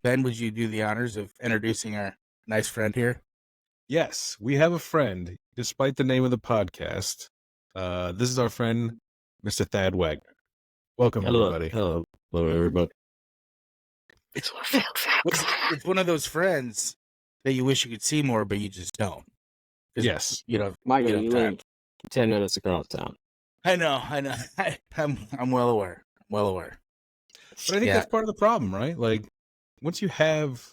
Ben, would you do the honors of introducing our nice friend here? Yes, we have a friend, despite the name of the podcast. This is our friend, Mr. Thad Wagner. Welcome, everybody. Hello, everybody. It's one of those friends that you wish you could see more, but you just don't. Yes. Michael, you live 10 minutes across town. I know. I'm well aware. But I think that's part of the problem, right? Like, once you have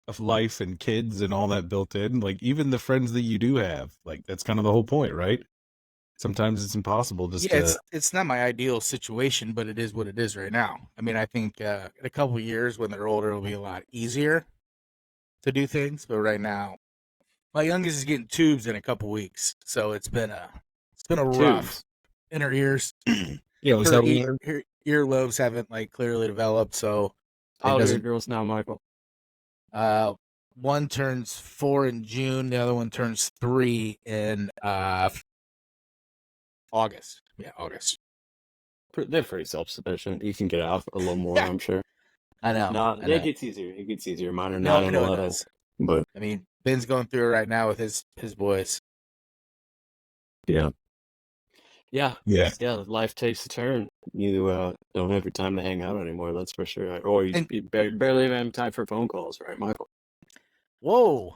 a life and kids and all that built in, like, even the friends that you do have, like, that's kind of the whole point, right? Sometimes it's impossible just to... It's not my ideal situation, but it is what it is right now. I mean, I think in a couple of years when they're older, it'll be a lot easier to do things. But right now, my youngest is getting tubes in a couple weeks, so it's been a rough. In her ears, her earlobes haven't like clearly developed. So how old are your girls now, Michael? One turns 4 in June, the other one turns 3 in August. Yeah, August. They're pretty self-sufficient. You can get out a little more, I'm sure. I know. It gets easier. It gets easier. Mine are not on the level. But I mean, Ben's going through it right now with his boys. Yeah. Life takes a turn. You don't have your time to hang out anymore. That's for sure. Or you barely even have time for phone calls, right, Michael? Whoa.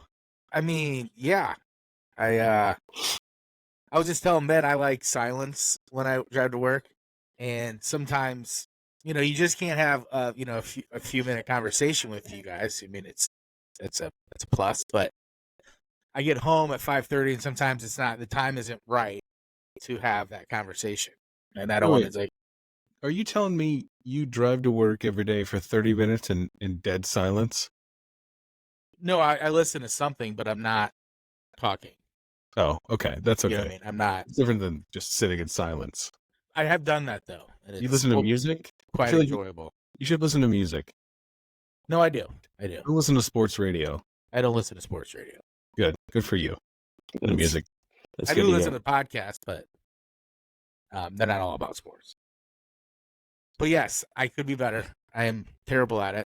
I mean, yeah. I was just telling Ben I like silence when I drive to work, and sometimes you just can't have a few minute conversation with you guys. I mean, it's a plus, but I get home at 5:30, and sometimes it's not. The time isn't right to have that conversation, and I don't want to like. Are you telling me you drive to work every day for 30 minutes in dead silence? No, I listen to something, but I'm not talking. Oh, okay. That's okay. You know what I mean? I'm not. It's different than just sitting in silence. I have done that, though. And you listen to music? Quite enjoyable. You should listen to music. No, I do. I listen to sports radio. I don't listen to sports radio. Good for you. The music. I do listen to podcasts, but they're not all about sports. But yes, I could be better. I am terrible at it.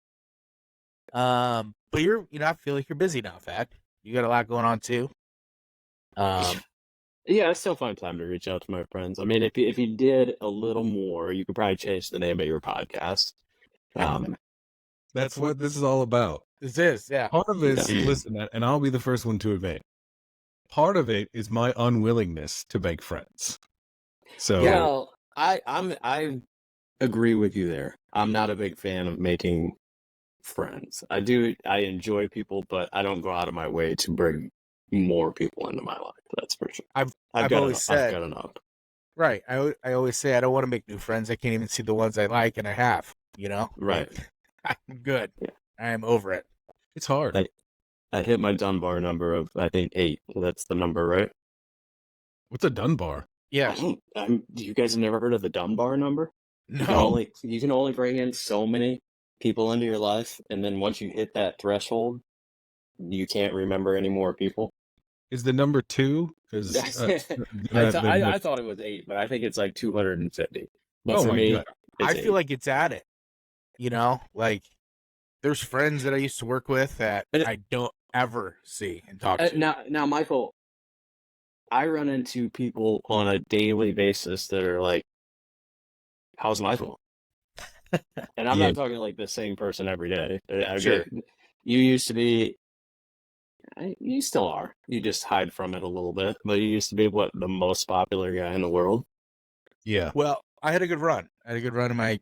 But I feel like you're busy now, Thad. You got a lot going on too. I still find time to reach out to my friends. I mean, if you did a little more, you could probably change the name of your podcast. That's what this is all about. This is, yeah. Part of it is, listen, and I'll be the first one to admit, part of it is my unwillingness to make friends. So, I agree with you there. I'm not a big fan of making friends. I enjoy people, but I don't go out of my way to bring more people into my life. That's for sure. I've got enough. Right. I always say I don't want to make new friends. I can't even see the ones I like, and I have. Right. I'm good. Yeah. I am over it. It's hard. I hit my Dunbar number of, I think, 8. That's the number, right? What's a Dunbar? Yeah. You guys have never heard of the Dunbar number? No. You can only bring in so many people into your life, and then once you hit that threshold, you can't remember any more people. Is the number 2? Because I thought it was 8, but I think it's like 250. But for me, I feel like it's at it. Like there's friends that I used to work with that I don't ever see and talk to. Now, Michael, I run into people on a daily basis that are like, "How's Michael?" And I'm not talking like the same person every day. Sure. You used to be. You still are. You just hide from it a little bit. But you used to be the most popular guy in the world. Yeah. Well, I had a good run. In my,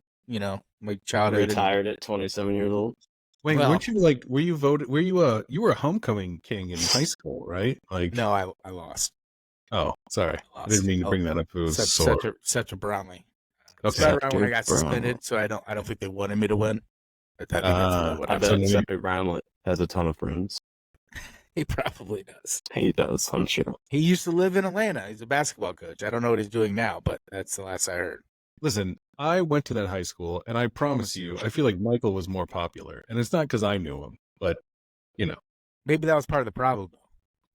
my childhood. Retired at 27 years old. Wait, weren't you were you voted? Were you you were a homecoming king in high school, right? No, I lost. Oh, sorry. I didn't mean to bring that up. It was such a Brownlee. Okay. So when I got suspended, so I don't think they wanted me to win. I think that's what I bet Cedric Brownlee has a ton of friends. He probably does. He does, I'm sure. He used to live in Atlanta. He's a basketball coach. I don't know what he's doing now, but that's the last I heard. Listen, I went to that high school, and I promise you, I feel like Michael was more popular. And it's not because I knew him, but, Maybe that was part of the problem.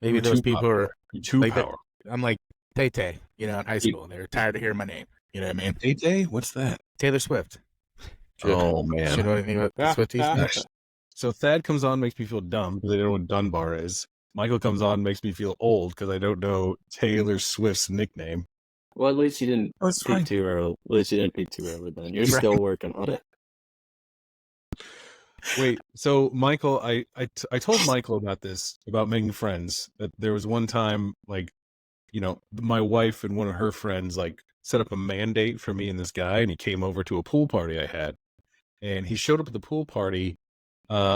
Maybe those people are too powerful. I'm like Tay-Tay, in high school. They were tired of hearing my name. You know what I mean? Tay-Tay? What's that? Taylor Swift. Oh, man. You know anything about Swifties? So Thad comes on, makes me feel dumb because I don't know what Dunbar is. Michael comes on, makes me feel old because I don't know Taylor Swift's nickname. Well, at least you didn't Oh, it's peak fine. too early. At least you didn't peak too early. Then you're Right. still working on it. Wait, so Michael, I told Michael about this, about making friends, that there was one time, like, my wife and one of her friends, like, set up a mandate for me and this guy, and he came over to a pool party I had. And he showed up at the pool party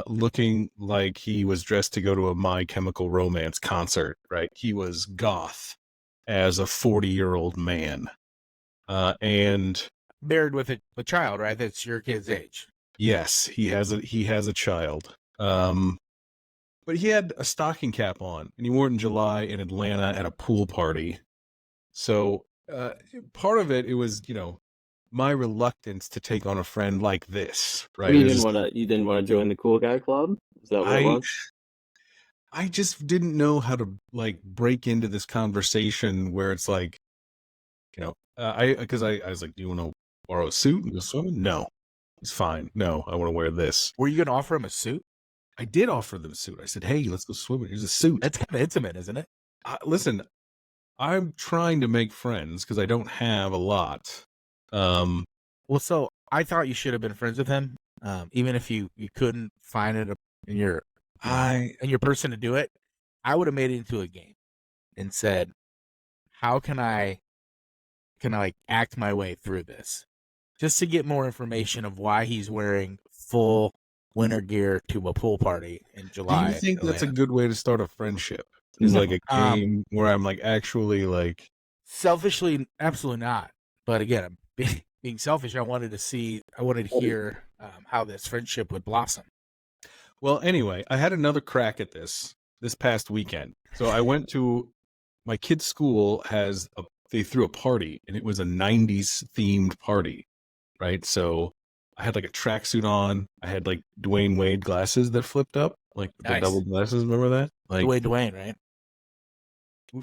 looking like he was dressed to go to a My Chemical Romance concert, right? He was goth as a 40-year-old man. And Married with a child, right? That's your kid's age. yes, he has a child. But he had a stocking cap on, and he wore it in July in Atlanta at a pool party. So part of it was, my reluctance to take on a friend like this, right? You didn't want to join the cool guy club. Is that what it was? I just didn't know how to like break into this conversation where it's like, because I was like, do you want to borrow a suit and go swimming? No, it's fine. No, I want to wear this. Were you going to offer him a suit? I did offer them a suit. I said, hey, let's go swimming. Here's a suit. That's kind of intimate, isn't it? Listen, I'm trying to make friends because I don't have a lot. Well, so I thought you should have been friends with him, even if you couldn't find it in your person to do it. I would have made it into a game and said, "How can I like act my way through this, just to get more information of why he's wearing full winter gear to a pool party in July." Do you think that's a Atlanta. good way to start a friendship? Is No. like a game where I'm like actually like Selfishly, absolutely not. But again, I'm being selfish. I wanted to hear how this friendship would blossom. Well, anyway, I had another crack at this past weekend. So I went to my kid's school they threw a party, and it was a 90s themed party, right? So I had like a tracksuit on. I had like Dwayne Wade glasses that flipped up, like the Nice. double glasses. Remember that? Like Dwayne, right?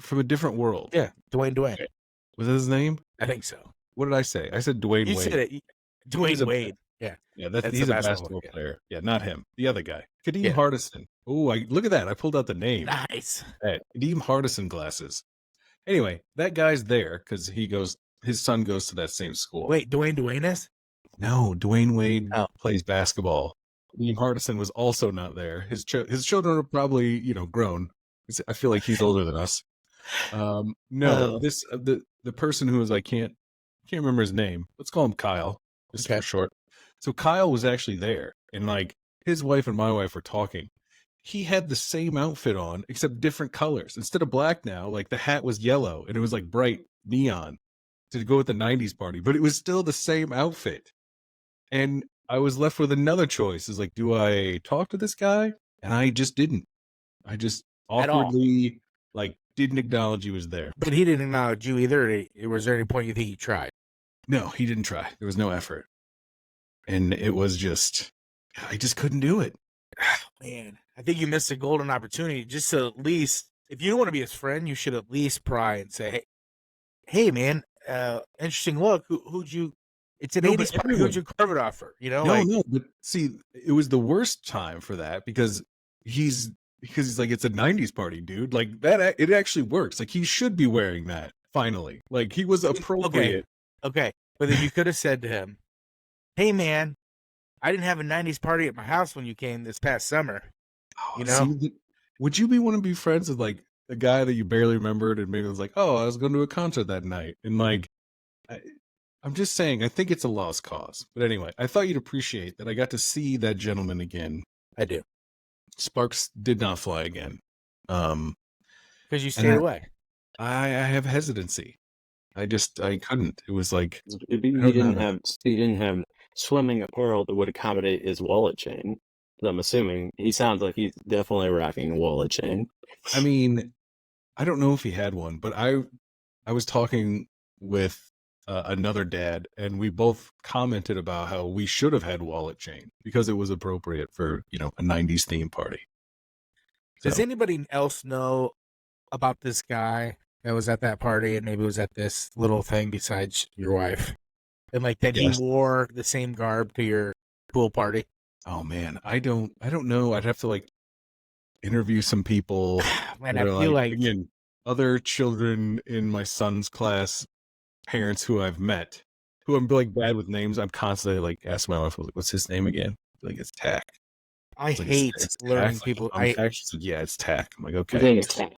from a different world. Yeah, Dwayne. Was that his name? I think so. What did I say? I said Dwayne You Wade. said it. Dwayne Wade. Yeah. Yeah, That's he's a a basketball basketball player. player. Yeah, not him. The other guy. Kadeem Yeah. Hardison. Oh, look at that. I pulled out the name. Nice. Hey, Kadeem Hardison glasses. Anyway, that guy's there because his son goes to that same school. Wait, Dwayne is? No, Dwayne Wade Oh. plays basketball. Kadeem Hardison was also not there. His children are probably, grown. I feel like he's older than us. No, this the person who was I can't remember his name. Let's call him Kyle, just for short. So Kyle was actually there, and like his wife and my wife were talking. He had the same outfit on, except different colors. Instead of black now, like the hat was yellow, and it was like bright neon to go with the 90s party, but it was still the same outfit. And I was left with another choice. Is like, do I talk to this guy? And I just didn't. I just awkwardly like didn't acknowledge he was there. But he didn't acknowledge you either. Was there any point you think he tried? No, he didn't try. There was no effort. And it was just, I just couldn't do it. Man, I think you missed a golden opportunity. Just to at least, if you don't want to be his friend, you should at least pry and say, hey man, interesting look. Who'd you, it's an 80s party. Who'd you carve it off for? No, but see, it was the worst time for that because he's like, it's a 90s party, dude. Like that, it actually works. Like he should be wearing that finally. Like he was appropriate. Okay. But then you could have said to him, hey man, I didn't have a 90s party at my house when you came this past summer. Would you want to be friends with like a guy that you barely remembered and maybe was like, oh, I was going to a concert that night. And like, I'm just saying, I think it's a lost cause. But anyway, I thought you'd appreciate that I got to see that gentleman again. I do. Sparks did not fly again. Because you stayed away. I have hesitancy. I couldn't. It was like he didn't have swimming apparel that would accommodate his wallet chain. I'm assuming he sounds like he's definitely rocking a wallet chain. I mean, I don't know if he had one, but I was talking with another dad, and we both commented about how we should have had wallet chain because it was appropriate for a 90s theme party. Does anybody else know about this guy that was at that party and maybe was at this little thing besides your wife? And like that He wore the same garb to your pool party? Oh man, I don't know. I'd have to like interview some people Man, that I are feel like again other children in my son's class, parents who I've met, who I'm like bad with names. I'm constantly like asking my wife, "What's his name again?" Like it's Tack. I It's like hate it's learning Tack. Like people. Tack. She's like, yeah, it's Tack. I'm like, His okay. name is Cat.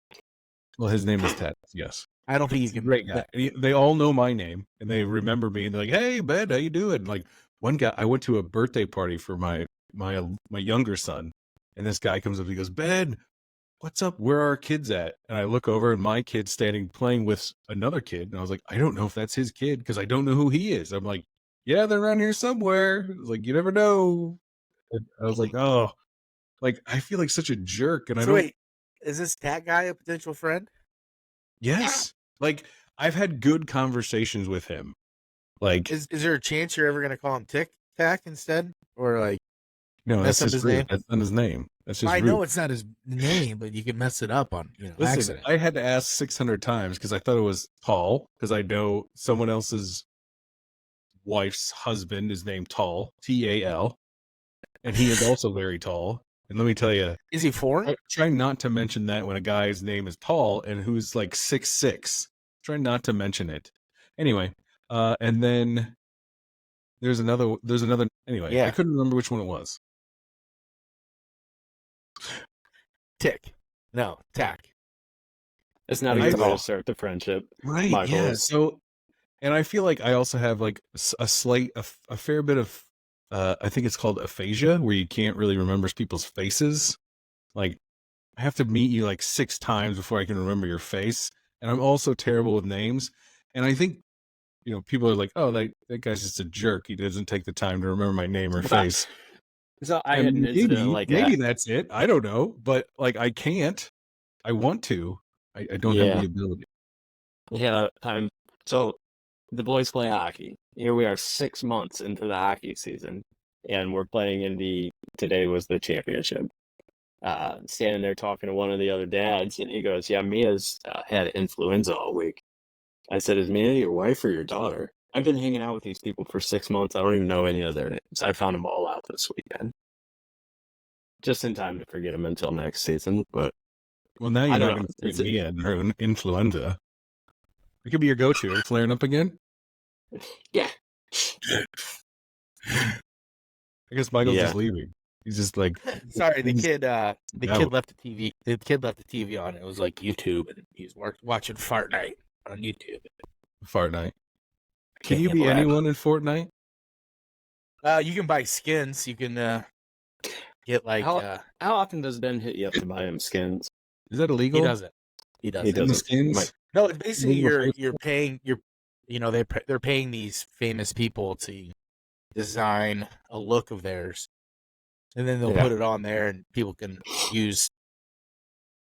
Well, his name is Tack. Yes. I don't think you He's a can. great guy. They all know my name and they remember me and they're like, "Hey, Ben, how you doing?" Like one guy, I went to a birthday party for my younger son, and this guy comes up. He goes, "Ben, what's up? Where are our kids at?" And I look over and my kid's standing playing with another kid, and I was like, "I don't know if that's his kid because I don't know who he is." I'm like, "Yeah, they're around here somewhere." I was like, "You never know." And I was like, "Oh, like I feel like such a jerk," and I So don't. wait, is this Tat guy a potential friend? Yes, like I've had good conversations with him. Like, Is there a chance you're ever gonna call him Tic Tac instead, or like no, mess that's up just his rude. name? That's not his name. That's just I rude. know it's not his name, but you can mess it up on Listen, accident. I had to ask 600 times because I thought it was Tall because I know someone else's wife's husband is named Tall, Tal, and he is also very tall. And let me tell you, Is he foreign? try not to mention that when a guy's name is Tall and who's like 6'6". Try not to mention it. Anyway, and then there's another. Anyway, I Yeah, couldn't remember which one it was. Tick. No, Tac. It's not a I good way know. to start the friendship. Right? Michael Yeah. is. So, and I feel like I also have like a fair bit of, I think it's called aphasia, where you can't really remember people's faces. Like, I have to meet you like 6 times before I can remember your face. And I'm also terrible with names. And I think, people are like, "Oh, that guy's just a jerk. He doesn't take the time to remember my name or face." So I had an And incident like maybe that. that's it. I don't know. But like, I can't. I want to. I don't have Yeah. the ability. Yeah. So the boys play hockey. Here we are 6 months into the hockey season, and we're playing today was the championship. Standing there talking to one of the other dads, and he goes, "Yeah, Mia's had influenza all week." I said, "Is Mia your wife or your daughter?" I've been hanging out with these people for 6 months. I don't even know any of their names. I found them all out this weekend, just in time to forget them until next season. But Well, now you're I not don't going know. to forget Mia and her influenza. It could be your go-to. Are you flaring up again? Yeah. I guess Michael's Yeah. just leaving. He's just like, Sorry, the he's kid out. left the TV. The kid left the TV on. It was like YouTube, and he's watching Fart Night on YouTube. Fortnite. Can Can't you be handle that. anyone in Fortnite? You can buy skins. You can get like How often does Ben hit you up to buy him skins? Is that illegal? he doesn't. He He doesn't. In the doesn't. skins? No, it's basically Illegal you're paying they're paying these famous people to design a look of theirs, and then they'll Yeah. put it on there, and people can use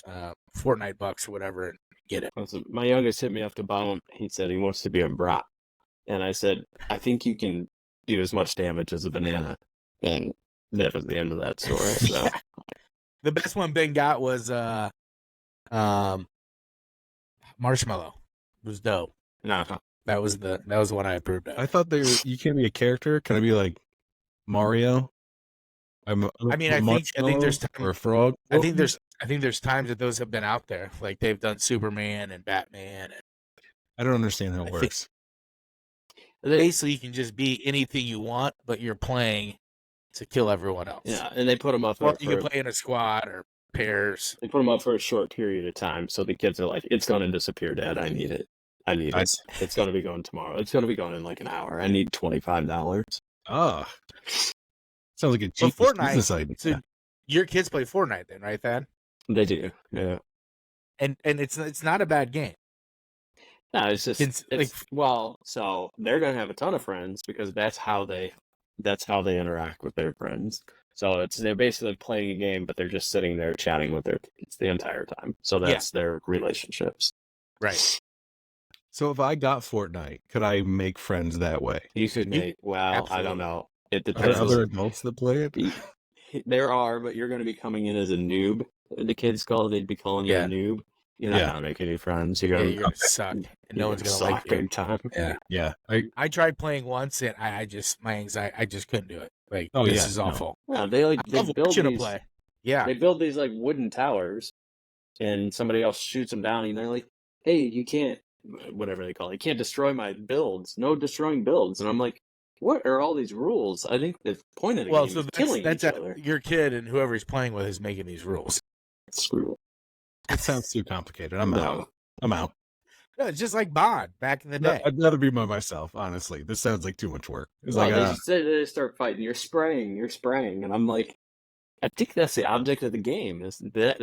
Fortnite bucks or whatever and get it. So my youngest hit me up to buy him. He said he wants to be a brat, and I said, "I think you can do as much damage as a banana." And that was the end of that story. So. Yeah. The best one Ben got was Marshmallow. It was dope. No. That was the one I approved of. I thought you can't be a character. Can I be like Mario? I mean, I think there's or a frog. I think there's times that those have been out there. Like they've done Superman and Batman. And I don't understand how it I think- works. basically, you can just be anything you want, but you're playing to kill everyone else. Yeah, and they put them up. Or you can play in a squad or pairs. They put them up for a short period of time, so the kids are like, "It's going to disappear, Dad. I need it. I need it. It's going to be going tomorrow. It's going to be going in like an hour. I need $25." Ah, sounds like a So genius Fortnite. business idea. So your kids play Fortnite then, right, Thad? They do. Yeah. And it's not a bad game. No, it's just It's so they're going to have a ton of friends because that's how they interact with their friends. So they're basically playing a game, but they're just sitting there chatting with their kids the entire time. So that's their relationships. Right. So if I got Fortnite, could I make friends that way? You could make, I absolutely. don't know. It Are depends. there other adults that play it? There are, but you're going to be coming in as a noob. The kids they'd be calling you a noob. You're not going to make any friends. You're going to suck. And no one's going to like you. big time. Yeah. I tried playing once, and I just my anxiety. I just couldn't do it. Like, Oh, this yeah, is no. awful. Yeah, I they love build watching to these. play. Yeah. They build these like wooden towers, and somebody else shoots them down, and they're like, "Hey, you can't, whatever they call it, you can't destroy my builds. No destroying builds." And I'm like, "What are all these rules?" I think the point of the Well, game so is killing that's each other. your kid and whoever he's playing with is making these rules. Screw It sounds too complicated. it. I'm No. out. I'm out. No, it's just like Bond back in the day. I'd rather be by myself, honestly. This sounds like too much work. It's Well, like, they start fighting. You're spraying, and I'm like, I think that's the object of the game. Is that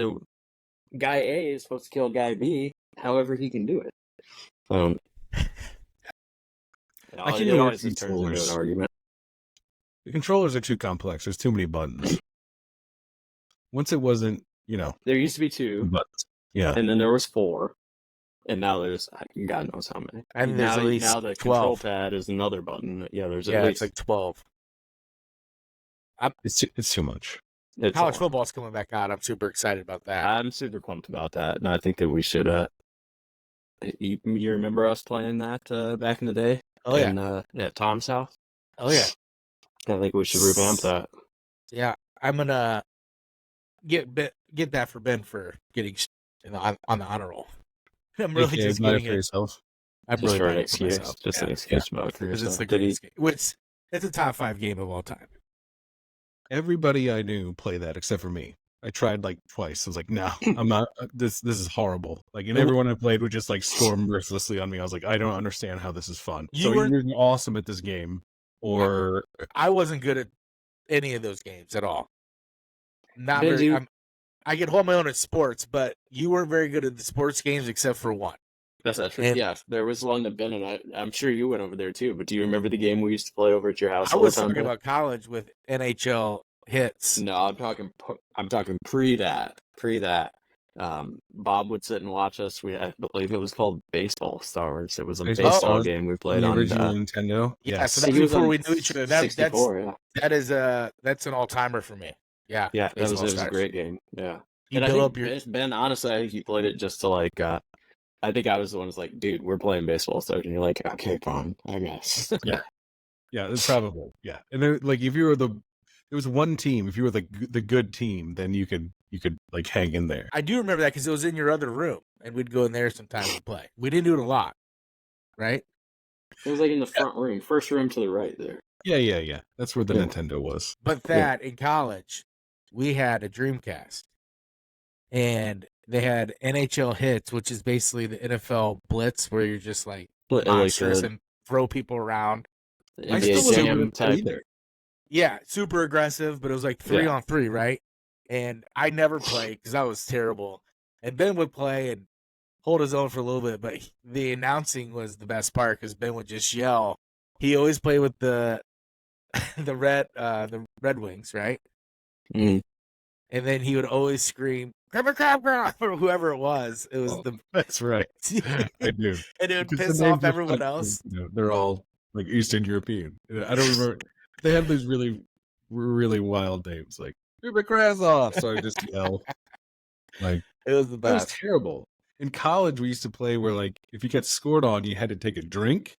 guy A is supposed to kill guy B, however he can do it. I can't It even always work just turns into controllers. an argument. The controllers are too complex. There's too many buttons. Once it wasn't, There used to be 2, buttons. Yeah. and then there was 4, and now there's God knows how many. I mean, there's at least now the 12. control pad is another button. Yeah, there's at Yeah, least it's like 12. It's too much. it's College a lot. football's coming back out. I'm super excited about that. I'm super pumped about that, and I think that we should. You remember us playing that back in the day? Oh, yeah. At Tom's house. Oh, yeah. I think we should revamp that. Yeah, I'm going to get that for Ben for getting on the honor roll. I'm really AKA just buy it getting for it. yourself. I'm Just really for an buying it for excuse. myself. Just an Yeah, excuse mode for because it's yourself. the greatest game. It's a top 5 game of all time. Everybody I knew play that except for me. I tried like twice. I was like, no, I'm not. This is horrible. Like, and everyone I played would just like storm mercilessly on me. I was like, I don't understand how this is fun. You're awesome at this game, or I wasn't good at any of those games at all. Not Ben, very. I can hold my own at sports, but you weren't very good at the sports games except for one. That's true. And- Yeah, there was one that Ben and I'm sure you went over there too. But do you remember the game we used to play over at your house? I all the was time, talking Ben? about college with NHL hits. No, I'm talking pre that. Bob would sit and watch us. I believe it was called Baseball Stars. It was a Baseball baseball Stars? game we played the on original Nintendo. Yeah, so I think that's it was before on we knew each other. 64, yeah. That's an all timer for me. Yeah, Yeah, it was Baseball a Stars. great game. Yeah. You And I build think up your Ben, honestly, I think he played it just to like. I think I was the one who's like, dude, we're playing Baseball Stars, and you're like, okay, fine, I guess. Yeah, it's probably And then, like, if you were there was one team. If you were the good team, then you could like hang in there. I do remember that because it was in your other room, and we'd go in there sometimes and play. We didn't do it a lot, right? It was like in the front room, first room to the right there. Yeah. That's where the Yeah. Nintendo was. But that in college, we had a Dreamcast, and they had NHL Hits, which is basically the NFL Blitz, where you're just like monstrous and throw people around. I still NBA wasn't Jam good at that type. either. Yeah, super aggressive, but it was like 3-on-3, right? And I never played because I was terrible. And Ben would play and hold his own for a little bit, but the announcing was the best part because Ben would just yell. He always played with the Red Wings, right? Mm. And then he would always scream, "Grab a crab girl!" or whoever it was. It was That's right. I do. and it would Because piss the names off are everyone fun, else. they're all like Eastern European. I don't remember. They had these really, really wild names, like Rubik Razov. So I just yell. Like, It was the that was best. terrible. In college, we used to play where, like, if you get scored on, you had to take a drink.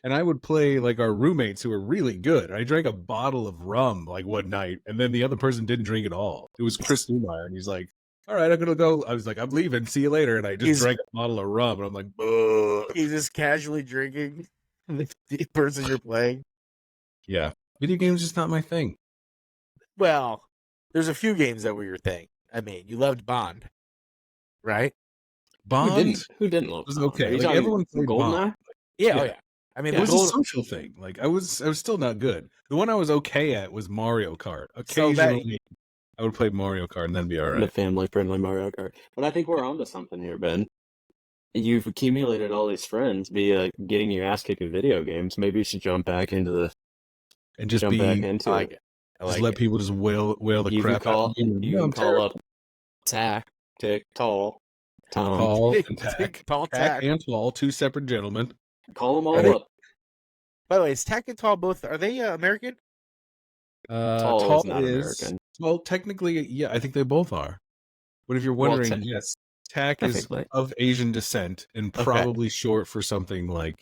And I would play like our roommates who were really good. I drank a bottle of rum like one night, and then the other person didn't drink at all. It was Chris Newmeyer, and he's like, "All right, I'm gonna go." I was like, "I'm leaving. See you later." And I just drank a bottle of rum, and I'm like, "Ugh." He's just casually drinking the person you're playing. Yeah, video games just not my thing. Well, there's a few games that were your thing. I mean, you loved Bond, right? Bond Who didn't love was Bond? okay. Are you Like, talking everyone played GoldenEye? Bond. Yeah, Yeah. oh yeah. I mean, It was Gold- a social thing. Like, I was still not good. The one I was okay at was Mario Kart. So Occasionally, I would play Mario Kart and then be all The right. family-friendly Mario Kart. But I think we're onto something here, Ben. You've accumulated all these friends via getting your ass kicked in video games. Maybe you should jump back into And just jump back be, into I like it. it. I just like let it. people just wail the You can crap out call of me. you I'm can call up Tactic Tall Tom. Tall and Tack. Tall Tack Tack. and Tall, two separate gentlemen. Call them all Are they- up. By the way, is Tack and Tall both? Are they American? Tall is not American. Well, technically, yeah, I think they both are. But if you're Well, wondering, yes, Tack is technically. of Asian descent and Okay. probably short for something like,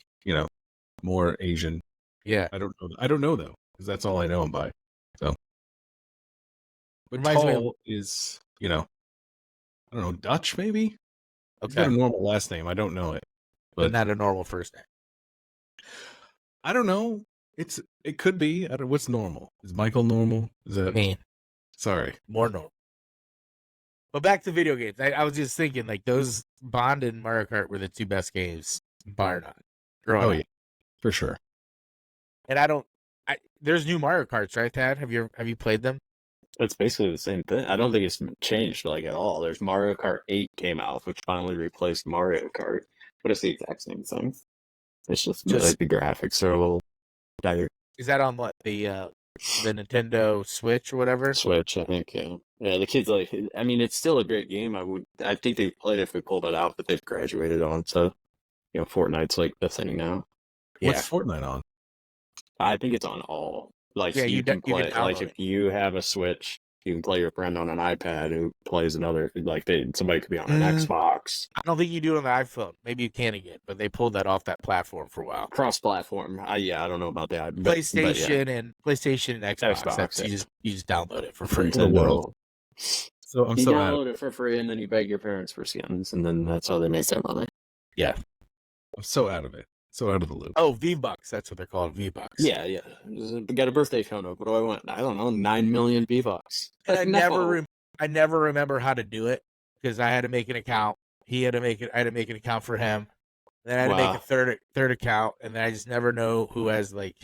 more Asian. Yeah. I don't know. I don't know though. because that's all I know him by. So, but Reminds me of- Tall is, I don't know, Dutch maybe. He's got Okay, a normal last name. I don't know it, but but not a normal first name. I don't know. It could be. I don't. What's normal? Is Michael normal? Is I that? mean, Sorry. more normal. But back to video games. I was just thinking, like, those Bond and Mario Kart were the two best games, bar none. Growing Oh up. yeah, for sure. And there's new Mario Karts, right, Tad? Have you played them? It's basically the same thing. I don't think it's changed like at all. There's Mario Kart 8 came out, which finally replaced Mario Kart, but it's the exact same thing. It's just like the graphics are a little better. Is that on what, the Nintendo Switch or whatever? Switch, I think. Yeah, yeah. The kids like. I mean, it's still a great game. I think they played it if we pulled it out, but they've graduated on. So, Fortnite's like the thing now. What's Fortnite on? I think it's on all. Like, Yeah, so you can play. Like, download if you have a Switch, you can play your friend on an iPad who plays another. Like, somebody could be on an Xbox. I don't think you do it on the iPhone. Maybe you can again, but they pulled that off that platform for a while. Cross-platform. I don't know about that. PlayStation and Xbox. Xbox, you just download it for free. The world. So I'm you so download it for free, and then you beg your parents for skins, and then that's how they make their money. Yeah, I'm so out of it. So out of the loop. Oh, V-Bucks. That's what they're called, V-Bucks. Yeah. Got a birthday phone up. What do I want? I don't know. 9 million V-Bucks. I never remember how to do it because I had to make an account. I had to make an account for him. Then I had to make a third account, and then I just never know who has like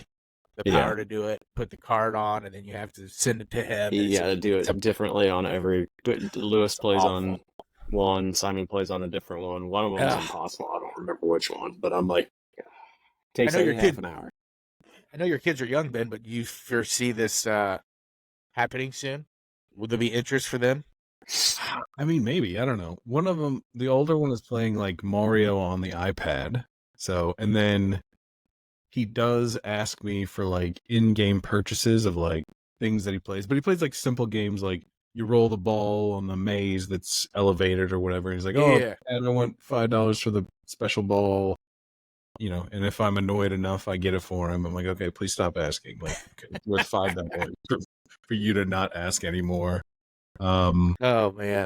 the power to do it. Put the card on, and then you have to send it to him. You got to do it differently on every. Lewis plays on one. Simon plays on a different one. One of them is impossible. I don't remember which one, but I'm like, takes like half an hour. I know your kids are young, Ben, but you foresee this happening soon? Would there be interest for them? I mean, maybe. I don't know. One of them, the older one, is playing like Mario on the iPad. So, and then he does ask me for like in-game purchases of like things that he plays, but he plays like simple games like you roll the ball on the maze that's elevated or whatever. And he's like, and I want $5 for the special ball. And if I'm annoyed enough, I get it for him. I'm like, okay, please stop asking. Like, it's worth $5 for you to not ask anymore. Oh man!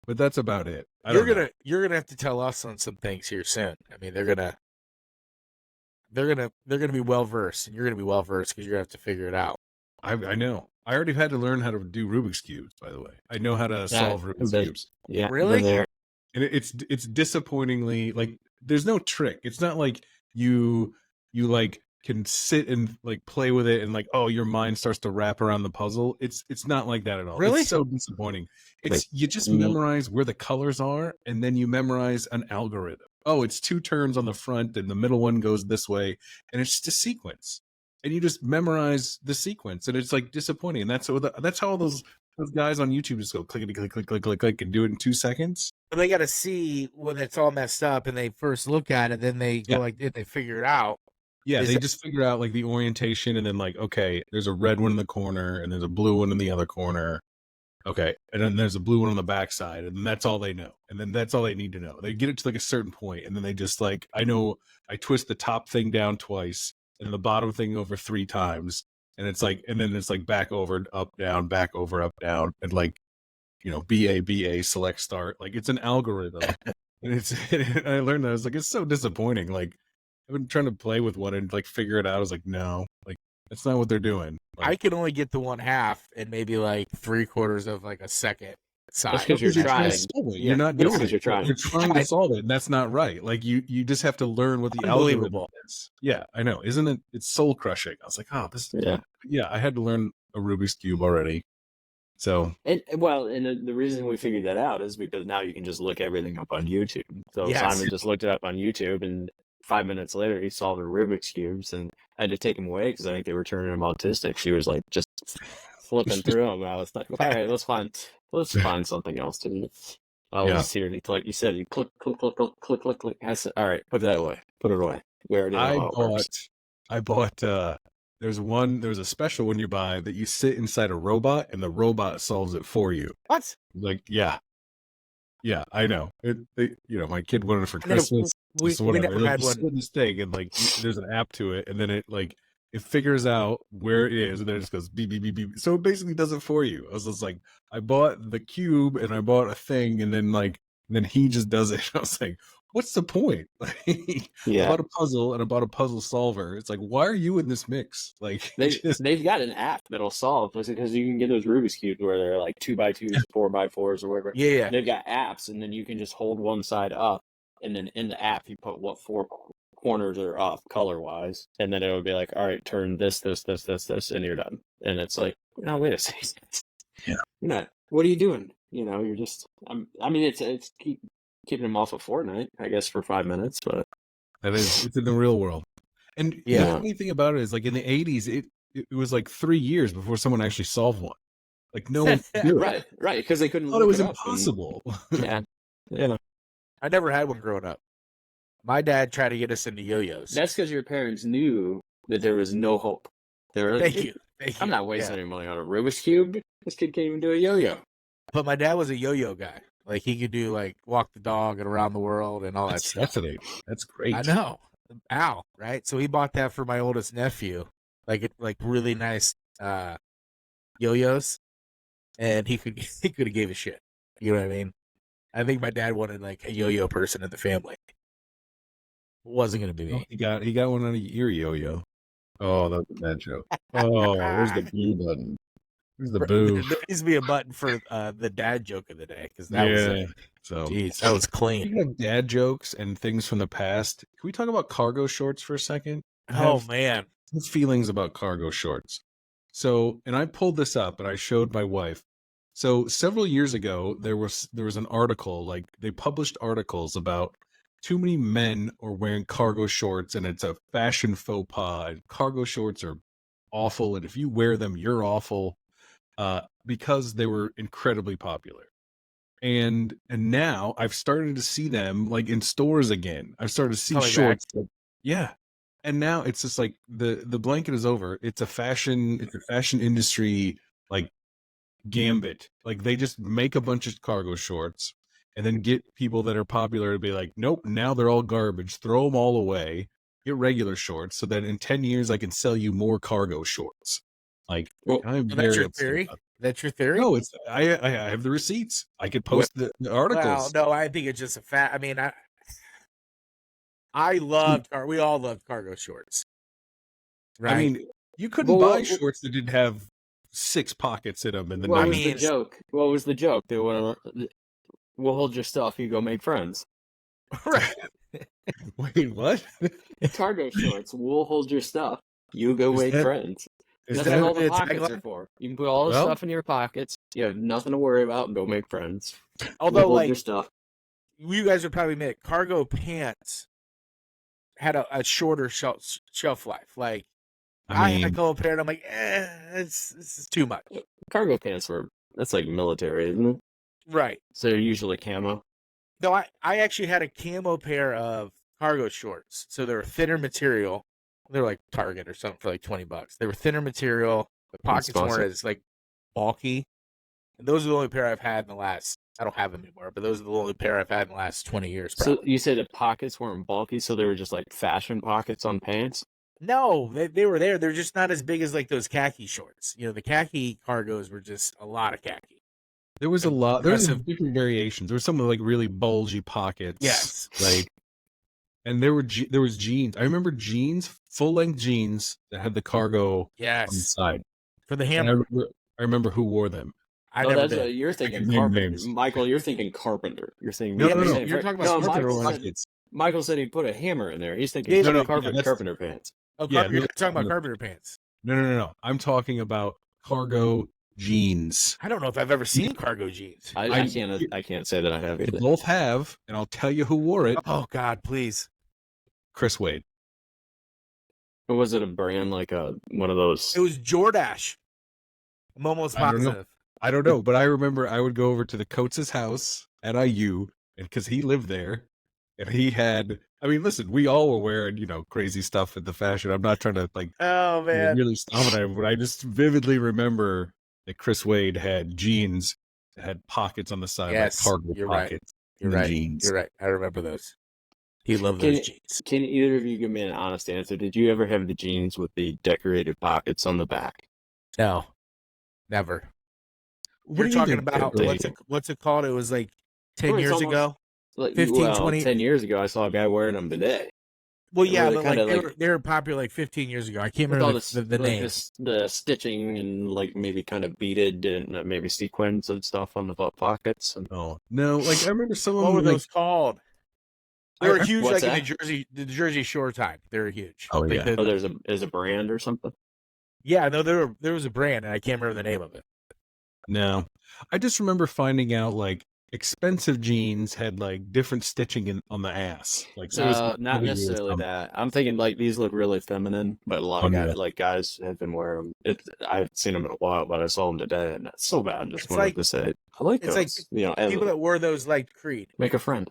But that's about it. You're gonna have to tell us on some things here soon. I mean, they're gonna be well versed, and you're gonna be well versed because you're gonna have to figure it out. I know. I already had to learn how to do Rubik's cubes. By the way, I know how to solve Rubik's cubes. Yeah, really. And it's disappointingly like there's no trick. It's not like you like can sit and like play with it and like your mind starts to wrap around the puzzle. It's not like that at all. Really? It's so disappointing. You just memorize where the colors are and then you memorize an algorithm. Oh, it's 2 turns on the front and the middle one goes this way and it's just a sequence. And you just memorize the sequence and it's like disappointing. And that's how all those guys on YouTube just go clickety click click click click click and do it in 2 seconds. But they got to see when it's all messed up and they first look at it, then they go they figure it out. Yeah, they just figure out like the orientation and then like, okay, there's a red one in the corner and there's a blue one in the other corner. Okay. And then there's a blue one on the backside and that's all they know. And then that's all they need to know. They get it to like a certain point and then they just like, I know I twist the top thing down twice and the bottom thing over 3 times. And it's like, and then it's like back over, up, down, back over, up, down. And like, BA, select, start. Like it's an algorithm. And I learned that. I was like, it's so disappointing. Like, I've been trying to play with one and like figure it out. I was like, no, like that's not what they're doing. Like, I can only get to 1/2 and maybe like 3/4 of like a second side. That's because you're trying. You're not doing it. You're trying. You're trying to solve it, and that's not right. Like you just have to learn what the algorithm is. Yeah, I know. Isn't it? It's soul crushing. I was like, this. Yeah. I had to learn a Rubik's Cube already. So and the reason we figured that out is because now you can just look everything up on YouTube. So Simon just looked it up on YouTube and 5 minutes later, he solved the Rubik's Cubes, and I had to take him away because I think they were turning him autistic. She was like just flipping through them. I was like, all right, let's find something else to do. I was here, like you said, you click, click, click, click, click, click, click. I said, all right, put that away. Put it away. Where it is. I bought, there's a special one you buy that you sit inside a robot and the robot solves it for you. What? Like, yeah. Yeah, I know. My kid wanted it for Christmas. We never had one. This thing, and like, there's an app to it, and then it like it figures out where it is, and then it just goes beep, beep, beep, beep. So it basically does it for you. I was just like, I bought the cube and I bought a thing, and then he just does it. I was like, what's the point? Like, I bought a puzzle and I bought a puzzle solver. It's like, why are you in this mix? Like, they've got an app that'll solve, because you can get those Rubik's cubes where they're like 2x2s, 4x4s, or whatever. Yeah. They've got apps, and then you can just hold one side up, and then in the app you put what 4 corners are off color wise, and then it would be like, all right, turn this, and you're done. And it's like, no, wait a second. Yeah. You're not. What are you doing? You're just. I mean, it's keeping him off of Fortnite, I guess, for 5 minutes, but it's in the real world. And the funny thing about it is, like, in the 80s, it was like 3 years before someone actually solved one. Like, no one could do it. Right, because they couldn't. I thought it was impossible. Yeah. I never had one growing up. My dad tried to get us into yo-yos. That's because your parents knew that there was no hope. They were like, Thank you. I'm not wasting any money on a Rubik's Cube. This kid can't even do a yo-yo. But my dad was a yo-yo guy. Like, he could do, like, walk the dog and around the world and all that stuff. Fascinating. That's great. I know. Ow, right? So he bought that for my oldest nephew. Like really nice yo-yos. And he could have gave a shit. You know what I mean? I think my dad wanted, like, a yo-yo person in the family. Wasn't going to be me. He got one on your yo-yo. Oh, that's a bad joke. Oh, where's the blue button? Where's the boo? There needs to be a button for the dad joke of the day, because that was so. Jeez, that was clean. Speaking of dad jokes and things from the past, can we talk about cargo shorts for a second? Oh man, feelings about cargo shorts. So, and I pulled this up and I showed my wife. So several years ago, there was an article, like they published articles about too many men are wearing cargo shorts and it's a fashion faux pas. And cargo shorts are awful, and if you wear them, you're awful, because they were incredibly popular. And now I've started to see them like in stores again. I've started to see shorts. And now it's just like the blanket is over. It's a fashion industry like gambit. Like they just make a bunch of cargo shorts and then get people that are popular to be like, nope, now they're all garbage. Throw them all away. Get regular shorts so that in 10 years I can sell you more cargo shorts. Like, I'm very that's your theory? That's your theory? No, it's I have the receipts. I could post the articles. Well, no, I think it's just a fact. I mean, I loved, or we all loved cargo shorts. Right? I mean, you couldn't buy shorts that didn't have 6 pockets in them. And what was the joke? What was the joke? They we'll hold your stuff. You go make friends. Right. Wait, what? Cargo shorts. We'll hold your stuff. You go make friends. That's what all the pockets are for. You can put all the stuff in your pockets. You have nothing to worry about. Go make friends. Although, hold your stuff. You guys would probably admit cargo pants had a shorter shelf life. Like, I had a couple pair, and I'm like, this is too much. Cargo pants that's like military, isn't it? Right. So they're usually camo. No, I actually had a camo pair of cargo shorts. So they were thinner material. They're like Target or something for like $20. They were thinner material. The pockets weren't as like bulky. And those are the only pair I've had in the last. I don't have them anymore, but those are the only pair I've had in the last 20 years. Probably. So you said the pockets weren't bulky, so they were just like fashion pockets on pants? No, they were there. They're just not as big as like those khaki shorts. You know, the khaki cargos were just a lot of khaki. There was a lot. There was different variations. There was some like really bulgy pockets. Yes, like, and there was jeans. I remember jeans, full length jeans that had the cargo on the side for the hammer. I remember who wore them. You're thinking carpenter. Michael, you're thinking carpenter. You're thinking no. You're talking about Michael said he put a hammer in there. He's thinking carpenter pants. Oh, you're talking about carpenter pants. No. I'm talking about cargo jeans. I don't know if I've ever seen cargo jeans. I can't say that I have either. They both have, and I'll tell you who wore it. Oh God, please. Chris Wade. Or was it a brand like one of those? It was Jordache. I'm almost positive. I don't know, but I remember I would go over to the Coates' house at IU, and because he lived there, and he had. I mean, listen, we all were wearing, crazy stuff in the fashion. I'm not trying to really stomp it, but I just vividly remember that Chris Wade had jeans that had pockets on the side, like cargo pockets. You're right. Jeans. You're right. I remember those. He loved those jeans. Can either of you give me an honest answer? Did you ever have the jeans with the decorated pockets on the back? No, never. What You're do you talking think? about what's it called? It was like 10 years ago. Like 15, 20. 10 years ago, I saw a guy wearing them today. Well, yeah, Really but like they were popular like 15 years ago. I can't with remember all the name. the stitching and like maybe kind of beaded and maybe sequins and stuff on the butt pockets. And... Oh no! Like I remember some of What them. were those called? They were huge, What's like that? in the Jersey Shore time. They were huge. Oh, like yeah. There's a brand or something. Yeah, no, there was a brand, and I can't remember the name of it. No, I just remember finding out like expensive jeans had like different stitching on the ass. Like so, Not necessarily that. I'm thinking like these look really feminine, but a lot of guys have been wearing them. I haven't seen them in a while, but I saw them today, and that's so bad. Just wanted to say, I like those. It's like people that wore those like Creed. Make a friend.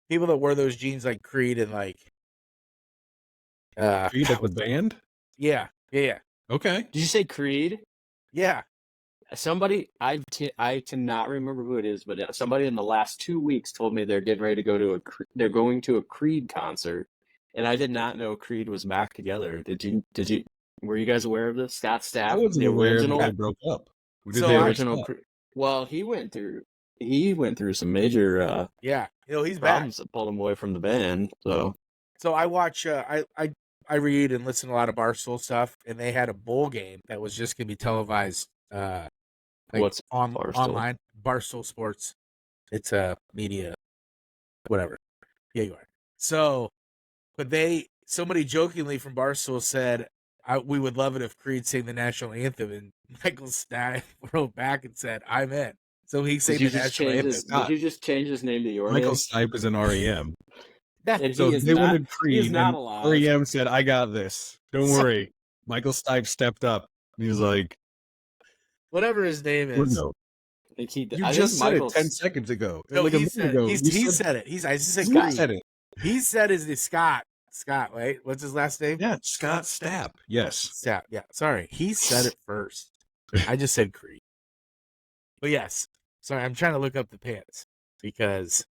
People that wore those jeans like Creed and like Creed, like the band. Yeah. Okay. Did you say Creed? Yeah. Somebody, I cannot remember who it is, but somebody in the last 2 weeks told me they're getting ready to go to they're going to a Creed concert, and I did not know Creed was back together. Did you? Were you guys aware of this? Scott Stapp, I wasn't aware that they broke up. The original. Well, he went through some major he's problems back. that pulled him away from the band. So I watch I read and listen to a lot of Barstool stuff, and they had a bowl game that was just gonna be televised. What's Barstool? Online? Barstool Sports. It's a media, whatever. Yeah, you are. So, but somebody jokingly from Barstool said, "We would love it if Creed sang the national anthem," and Michael Stipe wrote back and said, "I'm in." So he sang the national anthem. Did you just change his name to your Michael name? Stipe is an REM. So they wanted Creed, and REM said, "I got this. Don't worry." Michael Stipe stepped up. He was like, "Whatever his name is." No. You just said it 10 seconds ago. No, like he said it. He said it. I just said Creed. Said it. He said is the Scott. Scott, wait, what's his last name? Yeah, Scott Stapp. Yes. Stapp. Yeah, sorry. He said it first. I just said Creed. But yes. Sorry, I'm trying to look up the pants because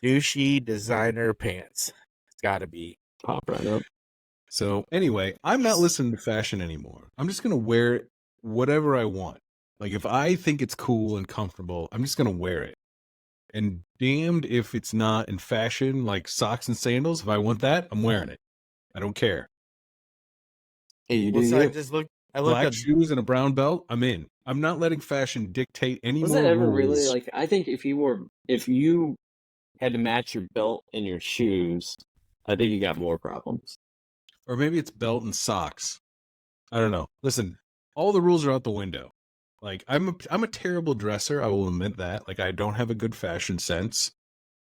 douchey designer pants. It's got to be. Pop right up. So anyway, I'm not listening to fashion anymore. I'm just going to wear whatever I want. Like if I think it's cool and comfortable, I'm just going to wear it. And damned if it's not in fashion, like socks and sandals. If I want that, I'm wearing it. I don't care. Hey, you Well, do so you. I looked Black at shoes and a brown belt, I'm in. I'm not letting fashion dictate any Was more that ever rules. really like? I think if you had to match your belt and your shoes, I think you got more problems. Or maybe it's belt and socks. I don't know. Listen, all the rules are out the window. Like I'm a terrible dresser, I will admit that. Like I don't have a good fashion sense,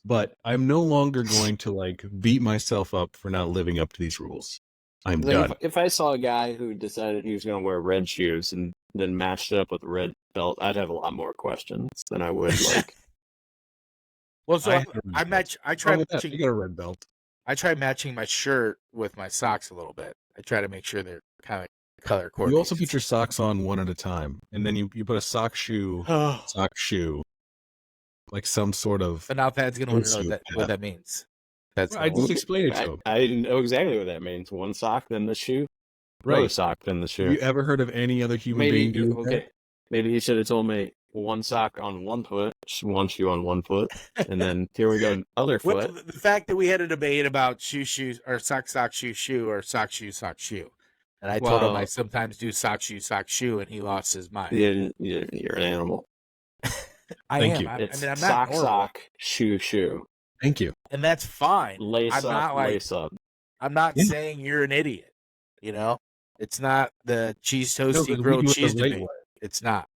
but I'm no longer going to like beat myself up for not living up to these rules. I'm done. If I saw a guy who decided he was going to wear red shoes and then matched it up with a red belt, I'd have a lot more questions than I would like. Well, so I try matching. You got a red belt. I try matching my shirt with my socks a little bit. I try to make sure they're kind of color coordinated. You also put your socks on one at a time, and then you put a sock shoe, like some sort of. But now Thad's going to want to know what that means. That's I just explained it to him. I didn't know exactly what that means. One sock, then the shoe. Right. Another sock, then the shoe. Have you ever heard of any other human being doing that? Maybe he should have told me one sock on one foot, one shoe on one foot, and then here we go, other foot. The fact that we had a debate about shoe, or sock, shoe, or sock, shoe. And I told him I sometimes do sock, shoe, and he lost his mind. You're an animal. Thank you. I'm not sock, shoe. Thank you. And that's fine. Lace up. I'm not saying you're an idiot. You know, it's not the cheese toasty grilled cheese debate. It's not.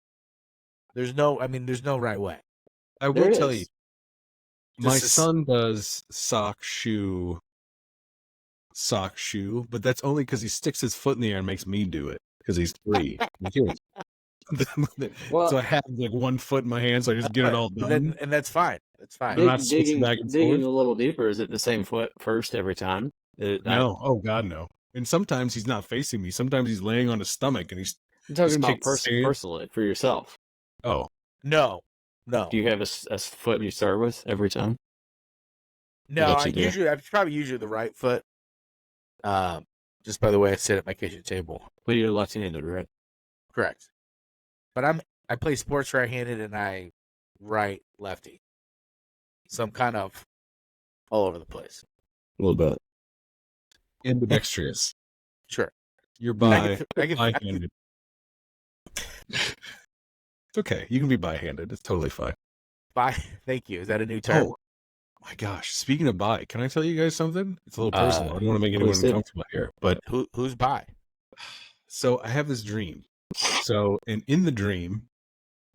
There's no right way. I will tell you, my son does sock shoe, but that's only because he sticks his foot in the air and makes me do it because he's 3. So I have like one foot in my hand, so I just get it all done. And that's fine. That's fine. Digging a little deeper, is it the same foot first every time? No. Oh, God, no. And sometimes he's not facing me. Sometimes he's laying on his stomach and he's... I'm talking about personally, for yourself. Oh. No. Do you have a foot you start with every time? No, What you do? I'm probably usually the right foot. Just by the way I sit at my kitchen table. But you're left-handed, right? Correct. But I play sports right-handed and I right lefty. So I'm kind of all over the place. A little bit. Ambidextrous. Sure. You're I can, bi-handed. It's okay. You can be bi-handed. It's totally fine. Thank you. Is that a new term? Oh my gosh! Speaking of bi, can I tell you guys something? It's a little personal. I don't want to make anyone please do. uncomfortable here, but Who's bi? so I have this dream. So, and in the dream,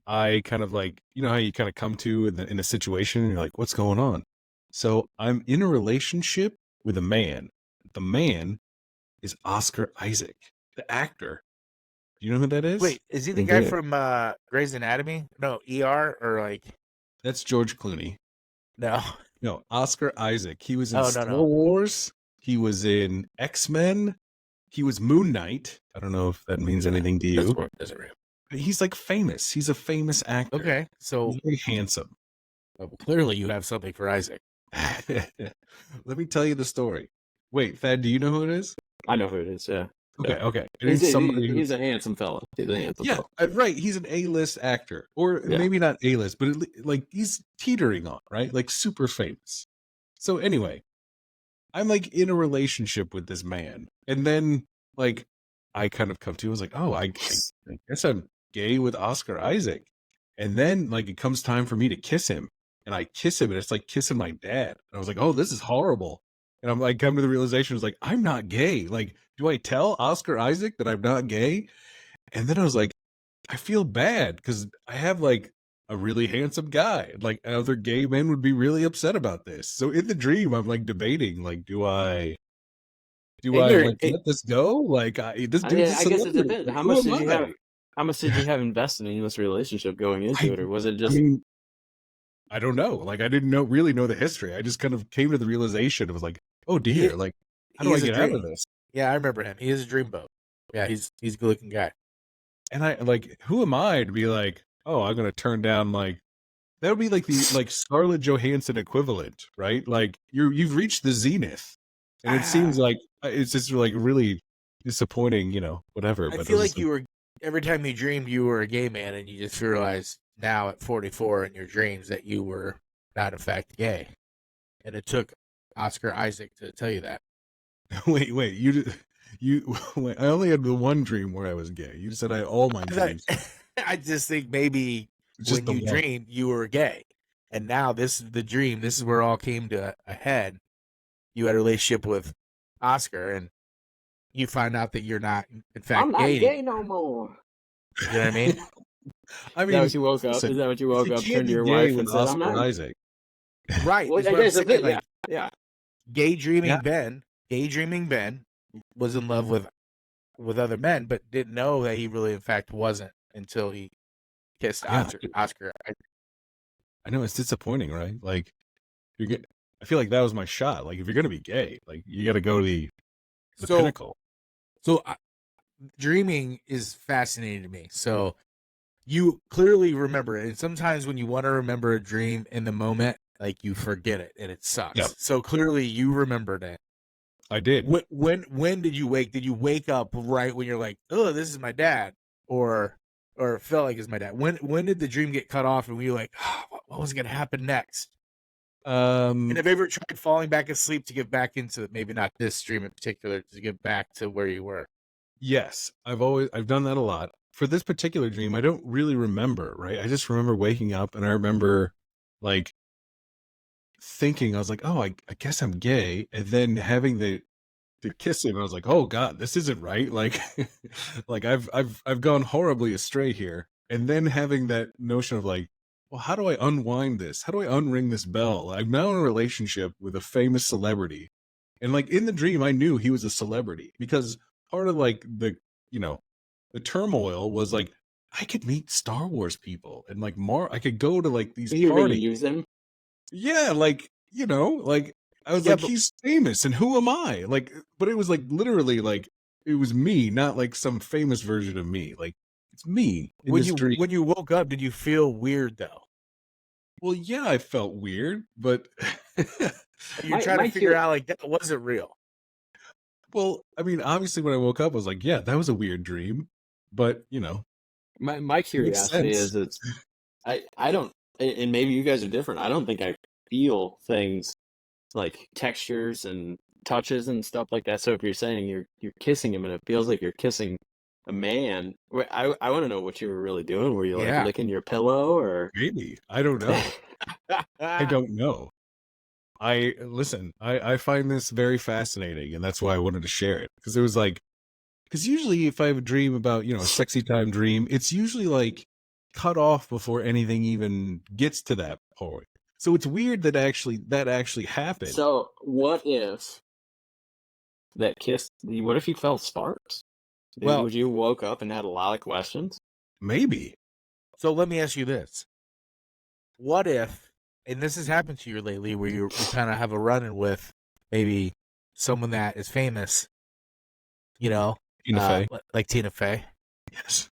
I kind of like, you know how you kind of come to in a situation and you're like, what's going on? So I'm in a relationship with a man. The man is Oscar Isaac, the actor. Do you know who that is? Wait, is he the guy from Grey's Anatomy? No, ER or like That's George Clooney. no. No, Oscar Isaac. He was in Star no. Wars. He was in X-Men. He was Moon Knight. I don't know if that means anything to you. Doesn't ring. But he's like famous. He's a famous actor. Okay, so He's very handsome. well, clearly you have something for Isaac. Let me tell you the story. Wait, Thad, do you know who it is? I know who it is. Yeah. Okay. He's, It's somebody he's a handsome fella. He's a handsome yeah, fella. right. He's an A-list actor, or Yeah. maybe not A-list, but like he's teetering on, right? Like super famous. So anyway, I'm like in a relationship with this man, and then like I kind of come to, I was like, oh, I guess I'm gay with Oscar Isaac, and then like it comes time for me to kiss him, and I kiss him, and it's like kissing my dad, and I was like, oh, this is horrible, and I'm like coming to the realization, I was like, I'm not gay. Like, do I tell Oscar Isaac that I'm not gay? And then I was like, I feel bad because I have like a really handsome guy. Like other gay men would be really upset about this. So in the dream, I'm like debating, like, do I like let this go? Like this dude's I guess it depends. How much did you have? I? How much did you have invested in this relationship going into it, or was it just? I mean, I don't know. Like I didn't really know the history. I just kind of came to the realization. It was like, oh dear, like how do I get out of this? Yeah, I remember him. He is a dreamboat. Yeah, he's a good looking guy. And I like, who am I to be like, oh, I'm gonna turn down like that would be like the like Scarlett Johansson equivalent, right? Like you've reached the zenith, and it seems like it's just like really disappointing, whatever. I but feel like you were every time you dreamed you were a gay man, and you just realized now at 44 in your dreams that you were not in fact gay, and it took Oscar Isaac to tell you that. Wait, you wait, I only had the one dream where I was gay. You said I had all my dreams. I just think maybe Just when you dreamed you were gay, and now this is the dream. This is where it all came to a head. You had a relationship with Oscar, and you find out that you're not, in fact, I'm not gay no more. You know what I mean? I mean, is that what you woke up? Is that what you woke up? Turned to your wife and said, Oscar "I'm not." Isaac. Right. Well, I guess yeah. Gay dreaming Ben was in love with other men, but didn't know that he really, in fact, wasn't until he kissed Oscar. I know it's disappointing, right? Like I feel like that was my shot. Like if you're gonna be gay, like you got to go to the pinnacle. So dreaming is fascinating to me. So you clearly remember it, and sometimes when you want to remember a dream in the moment, like you forget it, and it sucks. Yep. So clearly you remembered it. I did. When did you wake? Did you wake up right when you're like, oh, this is my dad, or it felt like it's my dad? When did the dream get cut off, and we were like, oh, what was going to happen next? And have you ever tried falling back asleep to get back into maybe not this dream in particular to get back to where you were? Yes, I've done that a lot. For this particular dream, I don't really remember, right? I just remember waking up, and I remember like thinking, I was like, oh, I guess I'm gay, and then having to kiss him. I was like, oh God, this isn't right. Like, like I've gone horribly astray here. And then having that notion of like, well, how do I unwind this? How do I unring this bell? I'm now in a relationship with a famous celebrity. And like in the dream, I knew he was a celebrity because part of like the turmoil was like, I could meet Star Wars people and like I could go to like these parties. Use them? Yeah, like, like I was like, he's famous, and who am I? Like, but it was like literally like it was me, not like some famous version of me. Like it's me in this dream. When you woke up, did you feel weird though? Well, yeah, I felt weird, but You're trying to my figure cur- out like that wasn't real. Well, I mean, obviously, when I woke up, I was like, "Yeah, that was a weird dream," but my it makes curiosity sense. is I don't, and maybe you guys are different. I don't think I feel things like textures and touches and stuff like that. So if you're saying you're kissing him and it feels like you're kissing a man, I want to know what you were really doing. Were you like Yeah. licking your pillow or? Maybe I don't know. I don't know. I find this very fascinating, and that's why I wanted to share it because it was like because usually if I have a dream about a sexy time dream, it's usually like cut off before anything even gets to that point. So it's weird that actually happened. So what if that kiss? What if you felt sparks? Well, Would you woke up and had a lot of questions? Maybe. so let me ask you this. What if, and this has happened to you lately, where you kind of have a run-in with maybe someone that is famous, Tina Fey. like Tina Fey. Yes.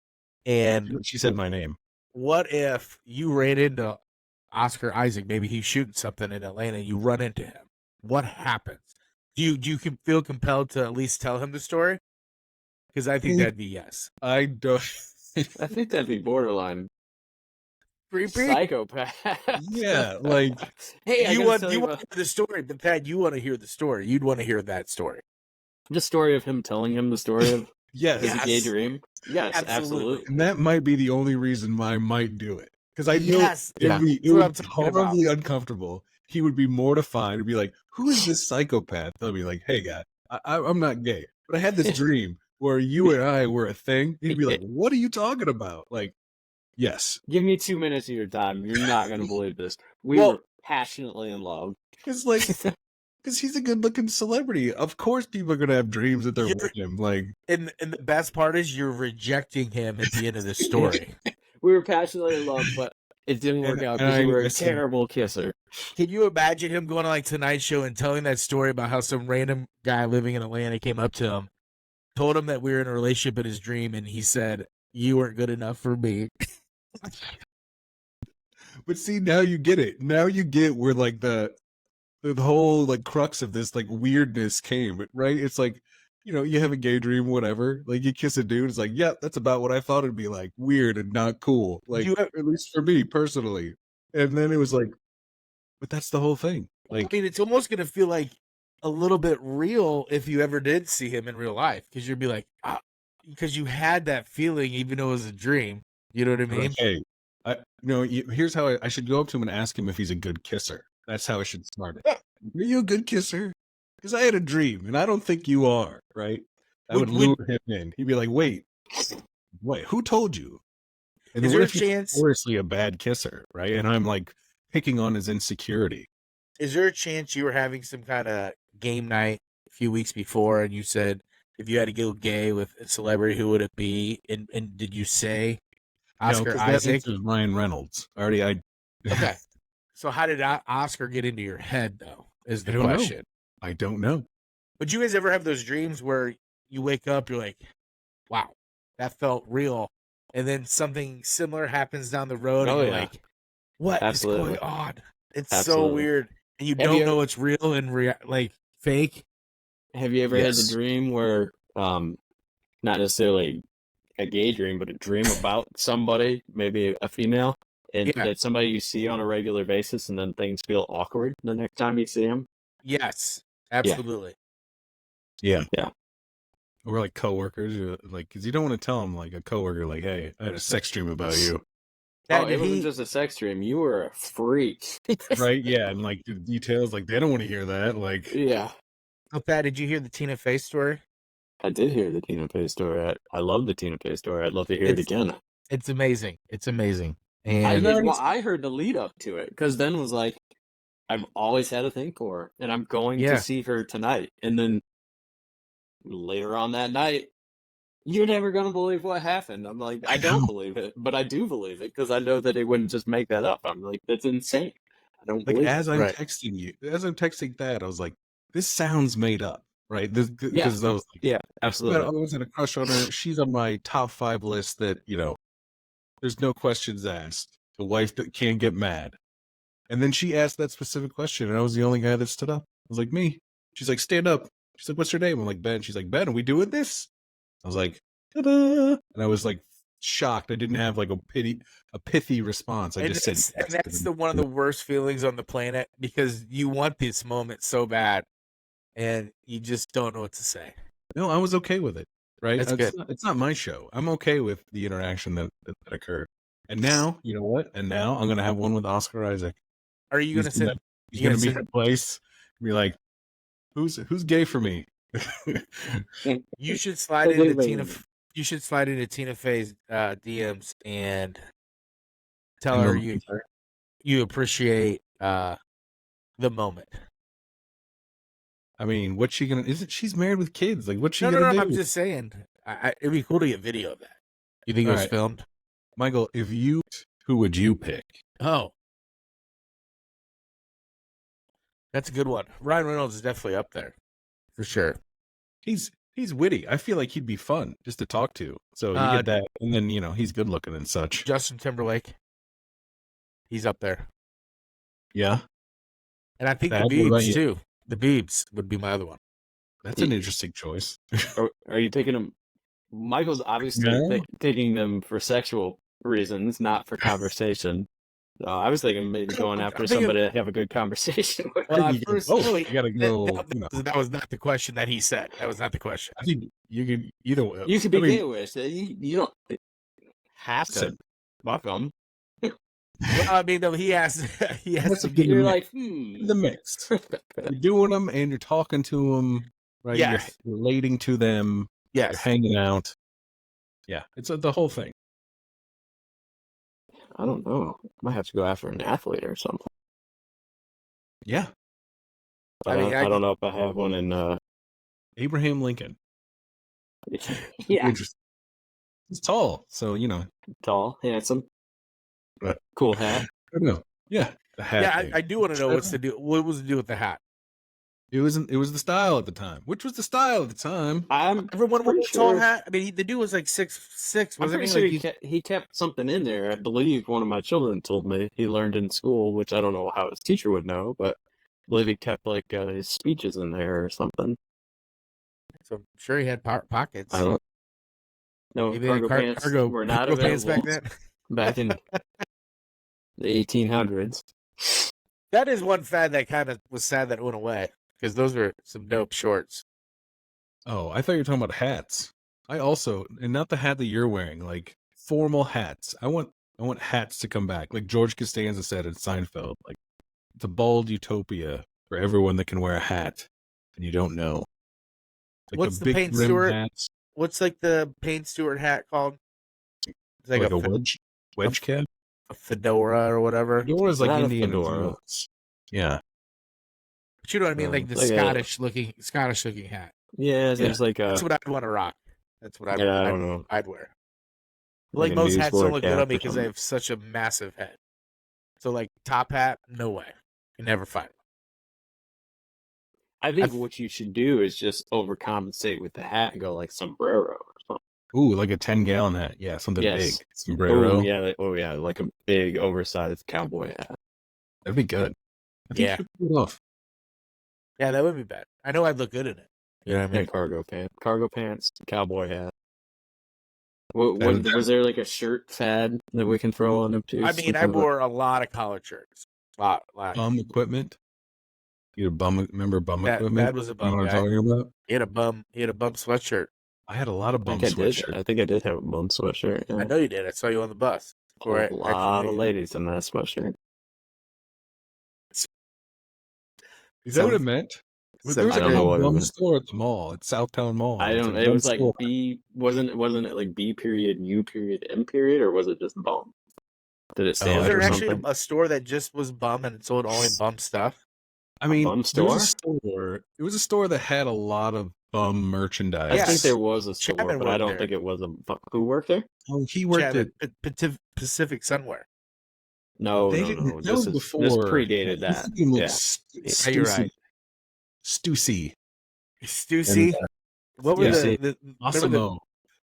And She said my name. what if you ran into Oscar Isaac? Maybe he's shooting something in Atlanta and you run into him. What happens? Do you feel compelled to at least tell him the story? Because I think that'd be yes. I don't. I think that'd be borderline Creepy. psychopath. Yeah, like hey, You want to hear the story, but Pat, you want to hear the story. You'd want to hear that story. the story of him telling him the story of yes, his gay Yes. dream. Yes, Absolutely. absolutely. and that might be the only reason why I might do it because I know Yes. it would be That's what I'm be talking about. horribly uncomfortable. He would be mortified. He'd be like, "Who is this psychopath?" They'll be like, "Hey, guy, I'm not gay, but I had this dream where you and I were a thing." He'd be like, "What are you talking about?" Like, yes, Give me 2 minutes of your time. You're not going to believe this. We Well- were passionately in love. it's like because he's a good-looking celebrity. Of course, people are gonna have dreams that they're You're- with him. Like, And the best part is you're rejecting him at the end of the story. We were passionately in love, but it didn't work out because you were a terrible kisser. Can you imagine him going on like Tonight Show and telling that story about how some random guy living in Atlanta came up to him, told him that we were in a relationship in his dream, and he said, "You weren't good enough for me." but see, now you get it. Now you get where like the whole like crux of this like weirdness came, right? It's like, you have a gay dream, whatever. Like you kiss a dude, it's like, yeah, that's about what I thought it'd be like, weird and not cool. Like at least for me personally. And then it was like, but that's the whole thing. Like, I mean, it's almost going to feel like a little bit real if you ever did see him in real life, because you'd be like, because you had that feeling, even though it was a dream. You know what I mean? hey, here's how I should go up to him and ask him if he's a good kisser. That's how I should start it. Are you a good kisser? Because I had a dream, and I don't think you are, right? I would lure him in. He'd be like, wait, who told you? And Is what there a if he's chance? notoriously a bad kisser, right? And I'm like picking on his insecurity. Is there a chance you were having some kind of game night a few weeks before, and you said, if you had to go gay with a celebrity, who would it be? And did you say Oscar Isaac? That Ryan Reynolds. Okay. So how did Oscar get into your head, though, is the I don't know. question. I don't know. Would you guys ever have those dreams where you wake up, you're like, wow, that felt real, and then something similar happens down the road, and you're like, what is going on? It's so weird, and you don't know it's real and like fake. Have you ever had the dream where, not necessarily a gay dream, but a dream about somebody, maybe a female, and that somebody you see on a regular basis, and then things feel awkward the next time you see them? Yes, absolutely. Yeah. We're like coworkers, like, because you don't want to tell them, like, a coworker, like, hey, I had a sex dream about you. It wasn't just a sex dream. You were a freak. Right? Yeah, and, like, the details, like, they don't want to hear that. Like, yeah. Oh, Pat, did you hear the Tina Fey story? I did hear the Tina Fey story. I love the Tina Fey story. I'd love to hear it again. It's amazing. It's amazing. And I heard the lead up to it, because then was like, I've always had a thing for her, and I'm going to see her tonight. And then later on that night, you're never going to believe what happened. I'm like, I don't believe it, but I do believe it, because I know that it wouldn't just make that up. I'm like, that's insane. I don't believe it. As I'm texting that, I was like, this sounds made up, right? Because I was like, yeah, absolutely. I was in a crush on her. She's on my top 5 list that, there's no questions asked. The wife that can't get mad. And then she asked that specific question, and I was the only guy that stood up. I was like, me. She's like, stand up. She's like, what's your name? I'm like, Ben. She's like, Ben, are we doing this? I was like, ta-da! And I was like shocked. I didn't have like a pithy response. I just said, yes. And that's one of the worst feelings on the planet, because you want this moment so bad, and you just don't know what to say. No, I was okay with it. Right? That's good. It's not my show. I'm okay with the interaction that occurred. And now, you know what? And now I'm gonna have one with Oscar Isaac. Are you gonna sit? He's gonna be in a place, be like, who's gay for me? You should slide into Tina. You should slide into Tina Fey's DMs and tell her you appreciate the moment. I mean, what's she gonna? She's married with kids? Like, what's she gonna do? I'm just saying, it'd be cool to get video of that. You think it was filmed, Michael? Who would you pick? Oh, that's a good one. Ryan Reynolds is definitely up there for sure. He's witty. I feel like he'd be fun just to talk to. So you get that, and then he's good looking and such. Justin Timberlake, he's up there. Yeah, and I think the Biebs too. The Biebs would be my other one. That's an interesting choice. Are you taking them? Michael's obviously taking them for sexual reasons, not for conversation. I was thinking maybe going after somebody to have a good conversation with. Well, you gotta go. That was not the question that he said. That was not the question. I think you can either way. You could be gay with. You don't have to fuck them. Well, I mean, he has to be. You're like the mix. You're doing them and you're talking to them, right? Yes. You're relating to them. Yes. You're hanging out. Yeah, it's the whole thing. I don't know. I might have to go after an athlete or something. Yeah. I don't know if I have one in Abraham Lincoln. Yeah. He's tall, so tall, handsome, right. Cool hat. I don't know. Yeah, the hat. Yeah, I do want to know what was the deal with the hat. It was the style at the time. Which was the style at the time? Everyone with a tall hat. I mean, the dude was like 6'6". I'm pretty sure he kept something in there. I believe one of my children told me he learned in school, which I don't know how his teacher would know, but I believe he kept like his speeches in there or something. So I'm sure he had pockets. I don't know. Maybe cargo pants were not available back then. Back in the 1800s. That is one fad that kind of was sad that it went away, because those were some dope shorts. Oh, I thought you were talking about hats. I also, and not the hat that you're wearing, like formal hats. I want hats to come back. Like George Costanza said in Seinfeld, like it's a bald utopia for everyone that can wear a hat, and you don't know. Like what's the Payne Stewart? Hats. What's like the Payne Stewart hat called? It's like a wedge cap, a fedora or whatever. Fedora's like Indian fedora. Yeah. But you know what I mean, like the like Scottish looking hat. Yeah, there's like that's what I'd want to rock. That's what I don't know. I'd wear. Like most hats don't look good on me because I have such a massive head. So like top hat, no way. You never find one. I think what you should do is just overcompensate with the hat and go like sombrero or something. Ooh, like a 10-gallon hat. Yeah, something big. Sombrero. Ooh, yeah, like a big oversized cowboy hat. That'd be good. I think you could pull it off. Yeah, that would be bad. I know I'd look good in it. You know what I mean? Cargo pants, cowboy hat. Was there like a shirt fad that we can throw on them too? I mean, I wore a lot of collared shirts. A lot. Bum equipment. Remember bum equipment? That was a bum. You know what I'm talking about? He had a bum sweatshirt. I had a lot of bum sweatshirts. I think I did have a bum sweatshirt. Yeah. I know you did. I saw you on the bus. A lot of ladies in that sweatshirt. Is that what it meant? There was a bum store at the mall, at Southtown Mall. I don't know. It was like B. Wasn't it like B period, U period, M period, or was it just bum? Did it stand? Was there actually a store that just was bum and it sold only bum stuff? I mean, there was a store. It was a store that had a lot of bum merchandise. I think there was a store, but I don't think it was a. Who worked there? Oh, he worked at Pacific Sunwear. No. This predated that. Yeah, you're right. Stussy. What were the Massimo?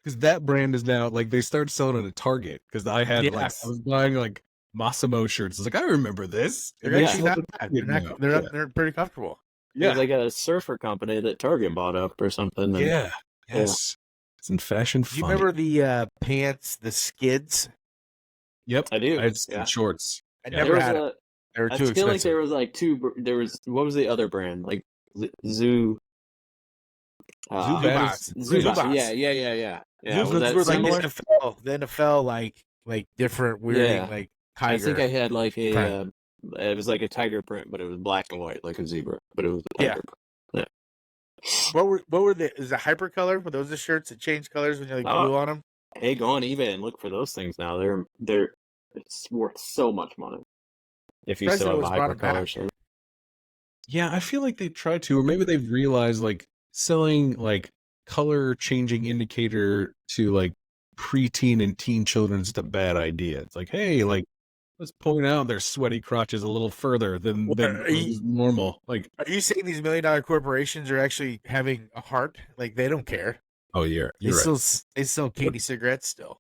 Because that brand is now like they started selling it at Target. Because I had I was buying like Massimo shirts. It's like, I remember this. They're And actually sold not it bad. good now. They're pretty comfortable. It was like a surfer company that Target bought up or something. And, Yeah. Yes. It's in fashion Do you funny. remember the pants, the skids? Yep. I do. I had skid shorts. I Yeah. never had them. They were I too feel expensive. like there was like there was, what was the other brand? Like Zoo. Zubas. Zubas. Yeah. Those Was that were like similar? the NFL like different weirding like tiger. I think I had like print. it was like a tiger print, but it was black and white, like a zebra, but it was a tiger print. What were the is it hypercolor? Were those the shirts that changed colors when you like blew on them? Hey, go on eBay and look for those things now. They're it's worth so much money if you still have a hypercolor shirt. Yeah, I feel like they try to, or maybe they've realized like selling like color changing indicator to like preteen and teen children is just a bad idea. It's like, hey, like let's point out their sweaty crotches a little further than normal. Like, are you saying these $1 million corporations are actually having a heart? Like they don't care. Oh, yeah, you're right. They sell candy cigarettes still.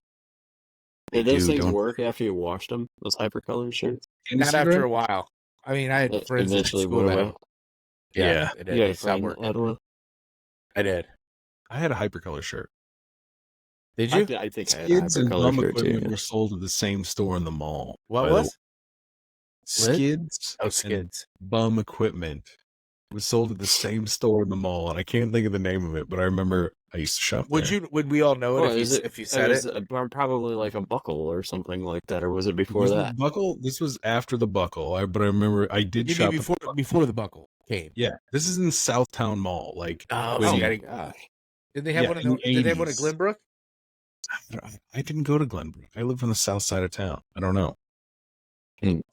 Did those things work after you washed them? Those hypercolor shirts? Not after a while. I mean, I had friends in school that. Yeah, it did. They stopped working. I did. I had a hypercolor shirt. Did you? I think Skids and bum equipment were sold at the same store in the mall. What was? Skids. Oh, Skids. Bum equipment was sold at the same store in the mall, and I can't think of the name of it, but I remember I used to shop there. Would we all know it if you said it? Probably like a buckle or something like that, or was it before that? Buckle? This was after the buckle, but I remember I did shop before the buckle came. Yeah, this is in Southtown Mall. Like, gosh. Did they have one? Did they have one at Glenbrook? I didn't go to Glenbrook. I live on the south side of town. I don't know.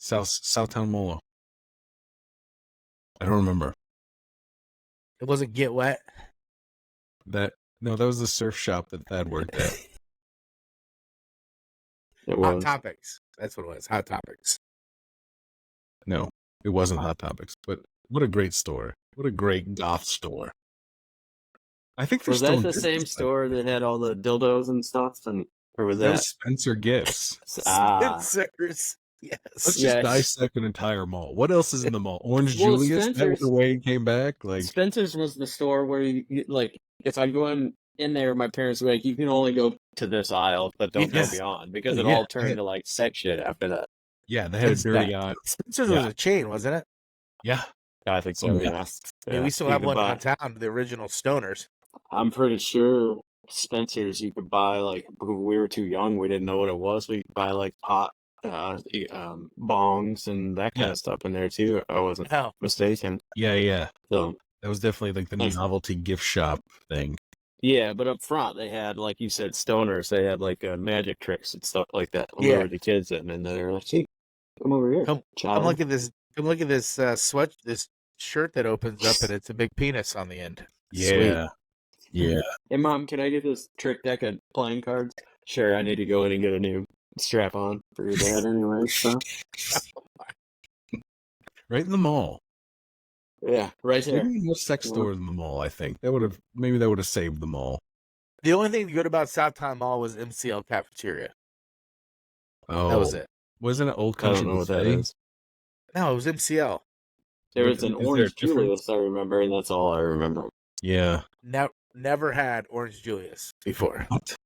Southtown Mall. I don't remember. It wasn't Get Wet. That was the surf shop that Thad worked at. Hot Topics. That's what it was. Hot Topics. No, it wasn't Hot Topics. But what a great store! What a great goth store. I think was that the same store that had all the dildos and stuff, or was that Spencer Gifts? Spencer's. Yes. Let's just dissect an entire mall. What else is in the mall? Orange Julius. That was the way it came back. Like Spencer's was the store where you like. If I go in there, my parents were like, "You can only go to this aisle, but don't go beyond," because it all turned to like sex shit after that. Yeah, they had a dirty eye. Spencer's was a chain, wasn't it? Yeah, I think so. Yeah, we still have one downtown. The original Stoners. I'm pretty sure Spencer's you could buy like we were too young, we didn't know what it was. We could buy like pot bongs and that kind of stuff in there too. I wasn't mistaken. Yeah. So that was definitely like the novelty gift shop thing. Yeah, but up front they had, like you said, stoners. They had like magic tricks and stuff like that. When there were the kids in, and they're like, "Hey, come over here, come look at this. Come look at this this shirt that opens up, and it's a big penis on the end." Yeah. Sweet. Yeah. Hey, Mom, can I get this trick deck of playing cards? Sure, I need to go in and get a new strap on for your dad anyway. So. Right in the mall. Yeah, right there. Maybe more sex stores in the mall, I think. That would have saved the mall. The only thing good about Southtown Mall was MCL Cafeteria. Oh. That was it. Wasn't it Old Country? I don't know what that is. No, it was MCL. There was an Orange Julius, I remember, and that's all I remember. Yeah. Never had Orange Julius before. What?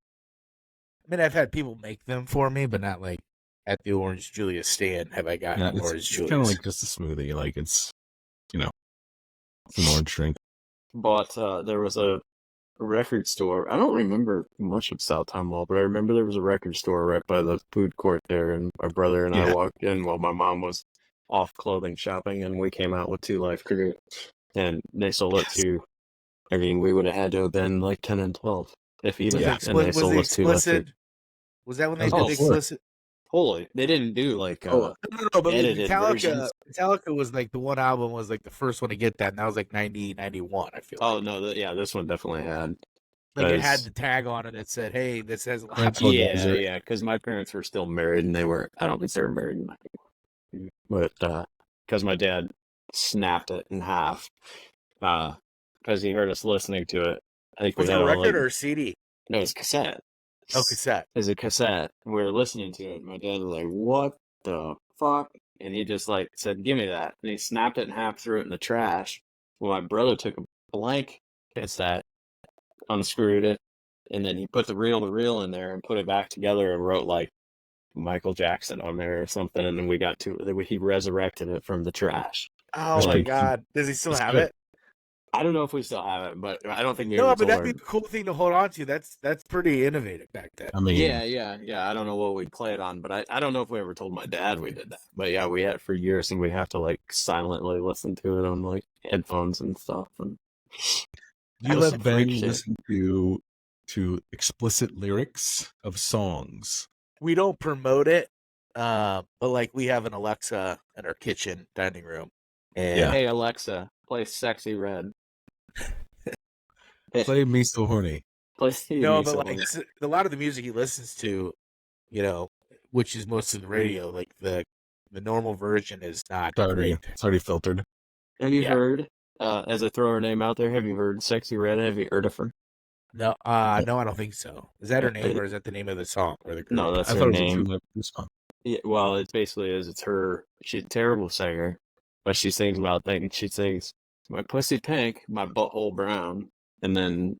I mean, I've had people make them for me, but not like at the Orange Julius stand have I gotten Orange Julius. It's kind of like just a smoothie. Like it's, it's an orange drink. But there was a record store. I don't remember much of Southtown Mall, but I remember there was a record store right by the food court there, and my brother and I walked in while my mom was off clothing shopping, and we came out with 2 Life Crew, and they sold it to. I mean, we would have had to have been like 10 and 12, if even. And they sold us 2 Life Crew. Was that when they did the explicit? Totally. They didn't do like no, but Metallica was like the one album was like the first one to get that, and that was like 90, 91, I feel. Oh, no, this one definitely had. Like it had the tag on it that said, "Hey, this has." Yeah, because my parents were still married, and they were. I don't think they were married, but because my dad snapped it in half, because he heard us listening to it. I think was it a record or a CD? No, it was cassette. Oh, cassette. It was a cassette. We were listening to it. My dad was like, "What the fuck? And he just like said, give me that. And he snapped it in half, threw it in the trash. Well, my brother took a blank cassette, unscrewed it, and then he put the reel to reel in there and put it back together and wrote like Michael Jackson on there or something. And then he resurrected it from the trash. Oh my God. Does he still have it? I don't know if we still have it, but I don't think we No, ever but that'd be told a cool thing to hold on to. That's pretty innovative back then. I mean, yeah. I don't know what we'd play it on, but I don't know if we ever told my dad we did that. But yeah, we had it for years, and we have to like silently listen to it on like headphones and stuff. And you let Ben listen to explicit lyrics of songs. We don't promote it, but like we have an Alexa in our kitchen dining room. And Hey Alexa, play Sexy Red. Play Me So Horny. No, but like a lot of the music he listens to, which is most of the radio, like the normal version is not great. It's already filtered. Have you heard, as I throw her name out there, have you heard Sexy Red? Have you heard of her? No, I don't think so. Is that her name, or is that the name of the song? Or the group? No, that's her name. Yeah, well, it basically is. It's her. She's a terrible singer, but she sings about things. She sings, "My pussy pink, my butthole brown," and then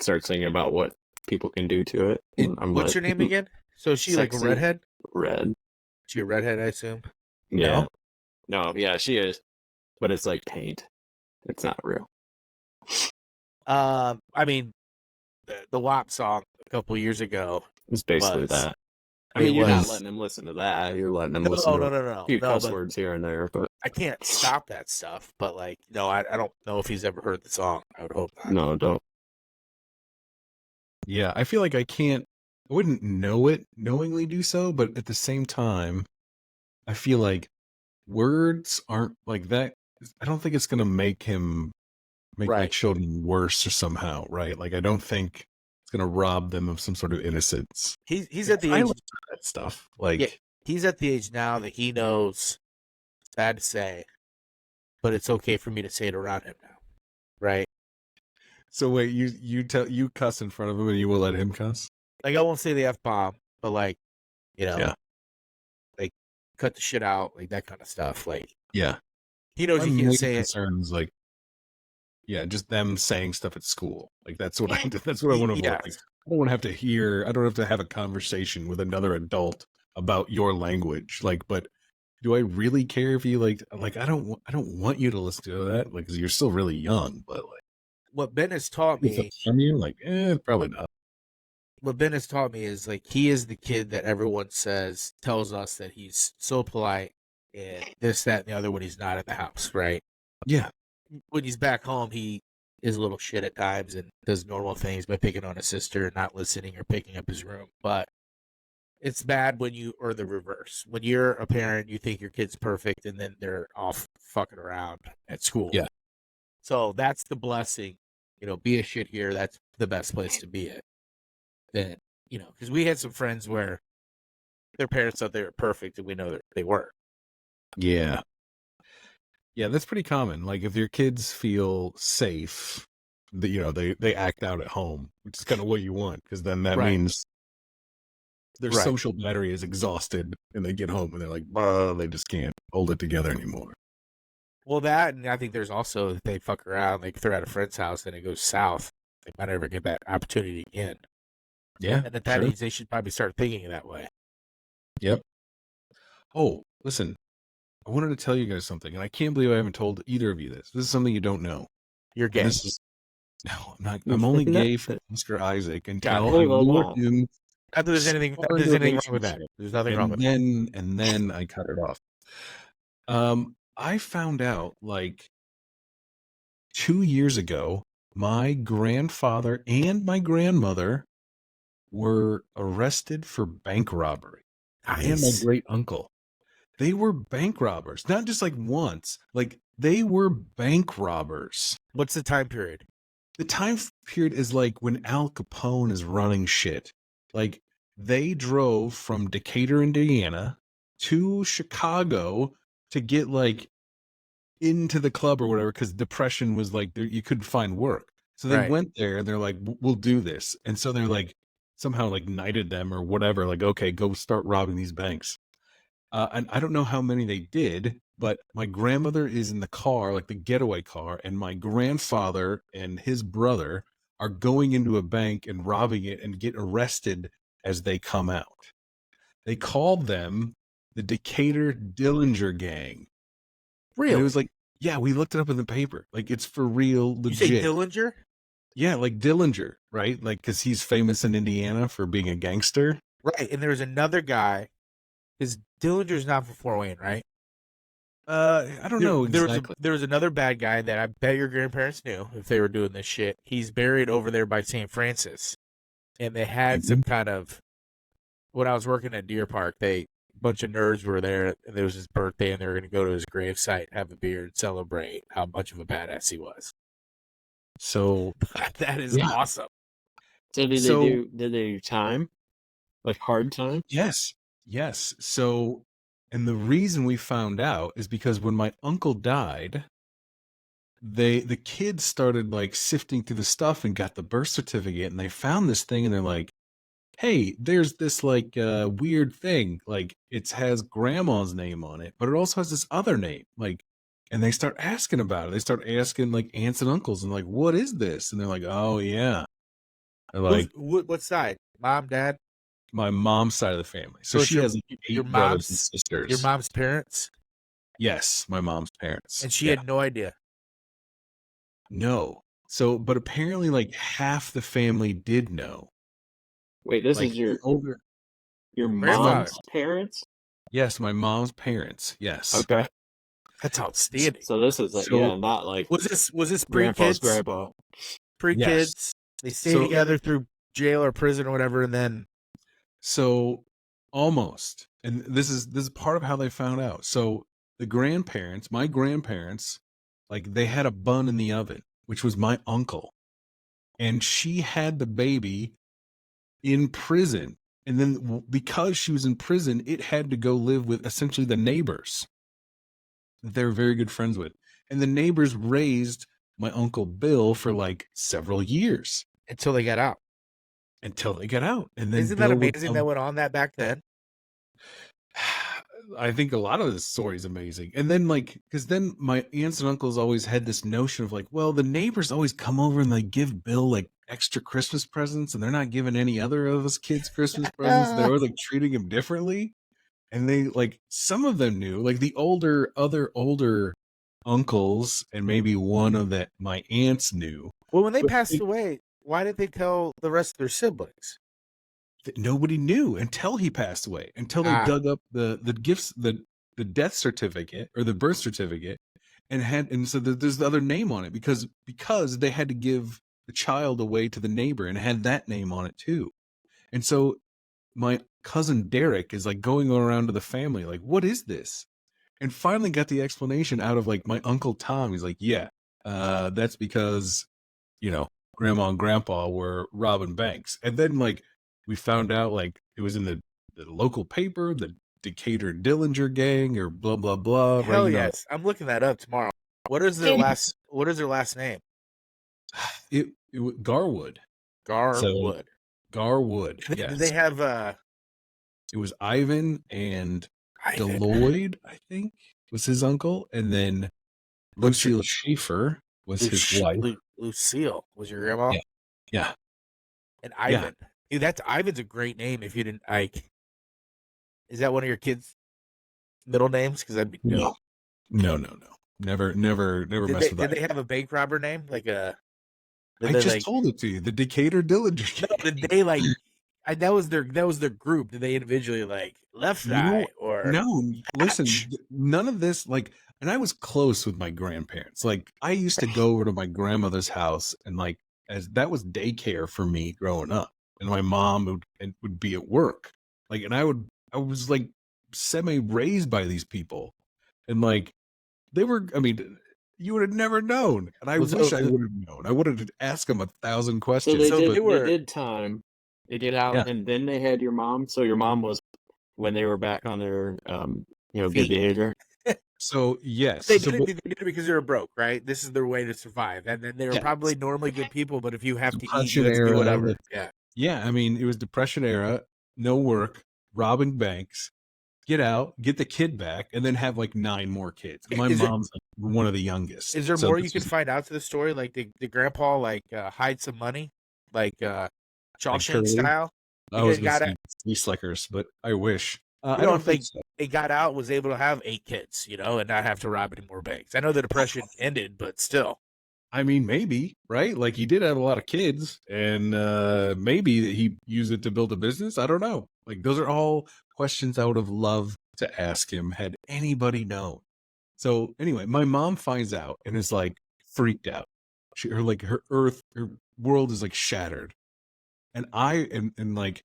starts singing about what people can do to it. What's her name again? So is she like a redhead? Red. She a redhead, I assume. Yeah. No, yeah, she is, but it's like paint. It's not real. I mean, the WAP song a couple years ago. It's basically that. I mean, you're not letting him listen to that. You're letting him listen to a few cuss words here and there. But I can't stop that stuff. But like, no, I don't know if he's ever heard the song. I would hope not. No, don't. Yeah, I feel like I wouldn't knowingly do so, but at the same time, I feel like words aren't like that. I don't think it's going to make my children worse or somehow, right? Like, I don't think it's going to rob them of some sort of innocence. He's at the age of that stuff. Like, he's at the age now that he knows, it's bad to say, but it's okay for me to say it around him now, right? So wait, you cuss in front of him and you will let him cuss? Like, I won't say the F-bomb, but like, like cut the shit out, like that kind of stuff. Like, yeah, he knows he can't say concerns, like, just them saying stuff at school. Like, that's what I want to avoid. Like, I don't want to have to hear. I don't have to have a conversation with another adult about your language. Like, but do I really care if you like? I don't want you to listen to that. Like, 'cause you're still really young. But like, what Ben has taught me from you, like, probably not. What Ben has taught me is like he is the kid that everyone tells us that he's so polite and this, that, and the other when he's not at the house, right? Yeah. When he's back home, he is a little shit at times and does normal things by picking on his sister and not listening or picking up his room. But it's bad or the reverse. When you're a parent, you think your kid's perfect and then they're off fucking around at school. Yeah. So that's the blessing. Be a shit here. That's the best place to be at. Then, because we had some friends where their parents thought they were perfect and we know that they weren't. Yeah. Yeah, that's pretty common. Like, if your kids feel safe, they act out at home, which is kind of what you want, because then that means their social battery is exhausted and they get home and they're like, they just can't hold it together anymore. Well, that, and I think there's also, if they fuck around, like if they're at a friend's house and it goes south, they might never get that opportunity again. Yeah. And at that age, they should probably start thinking that way. Yep. Oh, listen, I wanted to tell you guys something, and I can't believe I haven't told either of you this. This is something you don't know. You're gay. No, I'm not. I'm only gay for Mr. Isaac until I lured him. Not that there's anything wrong with that. There's nothing wrong with that. And then I cut it off. I found out like 2 years ago, my grandfather and my grandmother were arrested for bank robbery. Nice. And my great uncle. They were bank robbers. Not just like once. Like, they were bank robbers. What's the time period? The time period is like when Al Capone is running shit. Like, they drove from Decatur, Indiana to Chicago to get like into the club or whatever, because depression was like, you couldn't find work. So they went there and they're like, we'll do this. And so they're like, somehow like knighted them or whatever. Like, okay, go start robbing these banks. And I don't know how many they did, but my grandmother is in the car, like the getaway car, and my grandfather and his brother are going into a bank and robbing it and get arrested as they come out. They called them the Decatur Dillinger Gang. And it Really? was like, yeah, we looked it up in the paper. Like, it's for real, You say legit. Dillinger? Yeah, like Dillinger, right? Like, because he's famous in Indiana for being a gangster. Right. And there was another guy, because Dillinger's not from Fort Wayne, right? I don't know exactly. There was another bad guy that I bet your grandparents knew if they were doing this shit. He's buried over there by St. Francis. And they had some kind of, when I was working at Deer Park, a bunch of nerds were there, and it was his birthday, and they were going to go to his gravesite, have a beer, and celebrate how much of a badass he was. So That is awesome. So did they do time? Like hard time? Yes. So, and the reason we found out is because when my uncle died, the kids started like sifting through the stuff and got the birth certificate, and they found this thing, and they're like, hey, there's this like weird thing, like it has grandma's name on it, but it also has this other name, like, and they start asking about it. They start asking like aunts and uncles, and like, what is this? And they're like, oh yeah. They're like, what side? Mom, dad? my mom's side of the family. So she has like your 8 brothers and mom's sisters. Your mom's parents? Yes, my mom's parents. And she had no idea. No. So, but apparently like half the family did know. Wait, this Like, is your older. your mom's parents? Yes, my mom's parents. Yes. Okay. That's outstanding. So this is like, yeah, not like was this grandpa's pre-kids? grandpa. Pre-kids. Yes. They stay together through jail or prison or whatever, and then so almost. And this is part of how they found out. So the grandparents, my grandparents, like they had a bun in the oven, which was my uncle. And she had the baby in prison. And then because she was in prison, it had to go live with essentially the neighbors that they were very good friends with. And the neighbors raised my Uncle Bill for like several years. Until they got out. And then isn't Bill that amazing that went on that back then? I think a lot of this story is amazing. And then like, because then my aunts and uncles always had this notion of like, well, the neighbors always come over and they give Bill like extra Christmas presents, and they're not giving any other of us kids Christmas presents. They're always like treating him differently. And they like, some of them knew, like the other older uncles and maybe one of that my aunts knew. Well, when they passed away, why did they tell the rest of their siblings? That nobody knew until he passed away, until they dug up the gifts, the death certificate or the birth certificate, and so there's the other name on it because they had to give the child away to the neighbor and had that name on it too. And so my cousin Derek is like going around to the family like, what is this? And finally got the explanation out of like my Uncle Tom. He's like, yeah, that's because, grandma and grandpa were robbing banks. And then like we found out like it was in the local paper, the Decatur Dillinger Gang or blah, blah, blah. Hell right? Yes. I'm looking that up tomorrow. What is their last name? It Garwood. Garwood. Garwood. Yes. Did they have it was Ivan and Deloyd, I think, was his uncle, and then Lucille Schaefer was his wife. Lucille was your grandma? Yeah. And Ivan. Yeah. Dude, Ivan's a great name if you didn't like. Is that one of your kids' middle names? Because that'd be dope. No. Never messed with that. Did they have a bank robber name? Like a I just told it to you. The Decatur Dillinger. No, did they like that was their group. Did they individually like left eye or no? Listen, none of this like. And I was close with my grandparents. Like I used to go over to my grandmother's house, and like as that was daycare for me growing up. And my mom would be at work, like, and I was like semi raised by these people, and like they were. I mean, you would have never known, and I wish I would have known. I would have asked them 1,000 questions. So they did time. They did out, and then they had your mom. So your mom was when they were back on their, good behavior. So yes, they did it because they were broke, right? This is their way to survive, and then they were probably normally good people. But if you have to eat, you have to do whatever. Yeah. I mean, it was Depression era, no work, robbing banks, get out, get the kid back, and then have like 9 more kids. My mom's like one of the youngest. Is there more you can find out to the story? Like, did grandpa like hide some money, like Shawshank style? I was Got going to say slickers, but I wish. I don't don't think so. It got out, was able to have 8 kids, and not have to rob any more banks. I know the Depression ended, but still. I mean, maybe, right? Like, he did have a lot of kids, and maybe he used it to build a business. I don't know. Like, those are all questions I would have loved to ask him had anybody known. So anyway, my mom finds out and is like freaked out. Her world is like shattered. And and like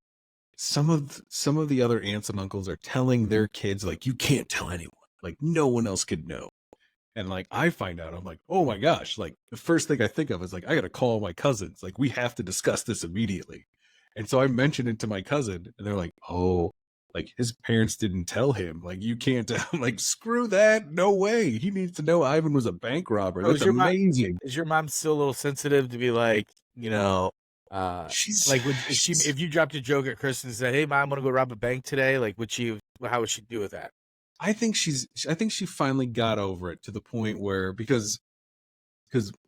some of the other aunts and uncles are telling their kids, like, you can't tell anyone. Like, no one else could know. And like, I find out, I'm like, oh my gosh. Like, the first thing I think of is like, I got to call my cousins. Like, we have to discuss this immediately. And so I mentioned it to my cousin, and they're like, oh, like, his parents didn't tell him. Like, you can't tell. I'm like, screw that. No way. He needs to know Ivan was a bank robber. That's amazing. Is your mom still a little sensitive to be like, she's like, if you dropped a joke at Chris and said, hey, Mom, I'm going to go rob a bank today, like, how would she do with that? I think she finally got over it to the point where, because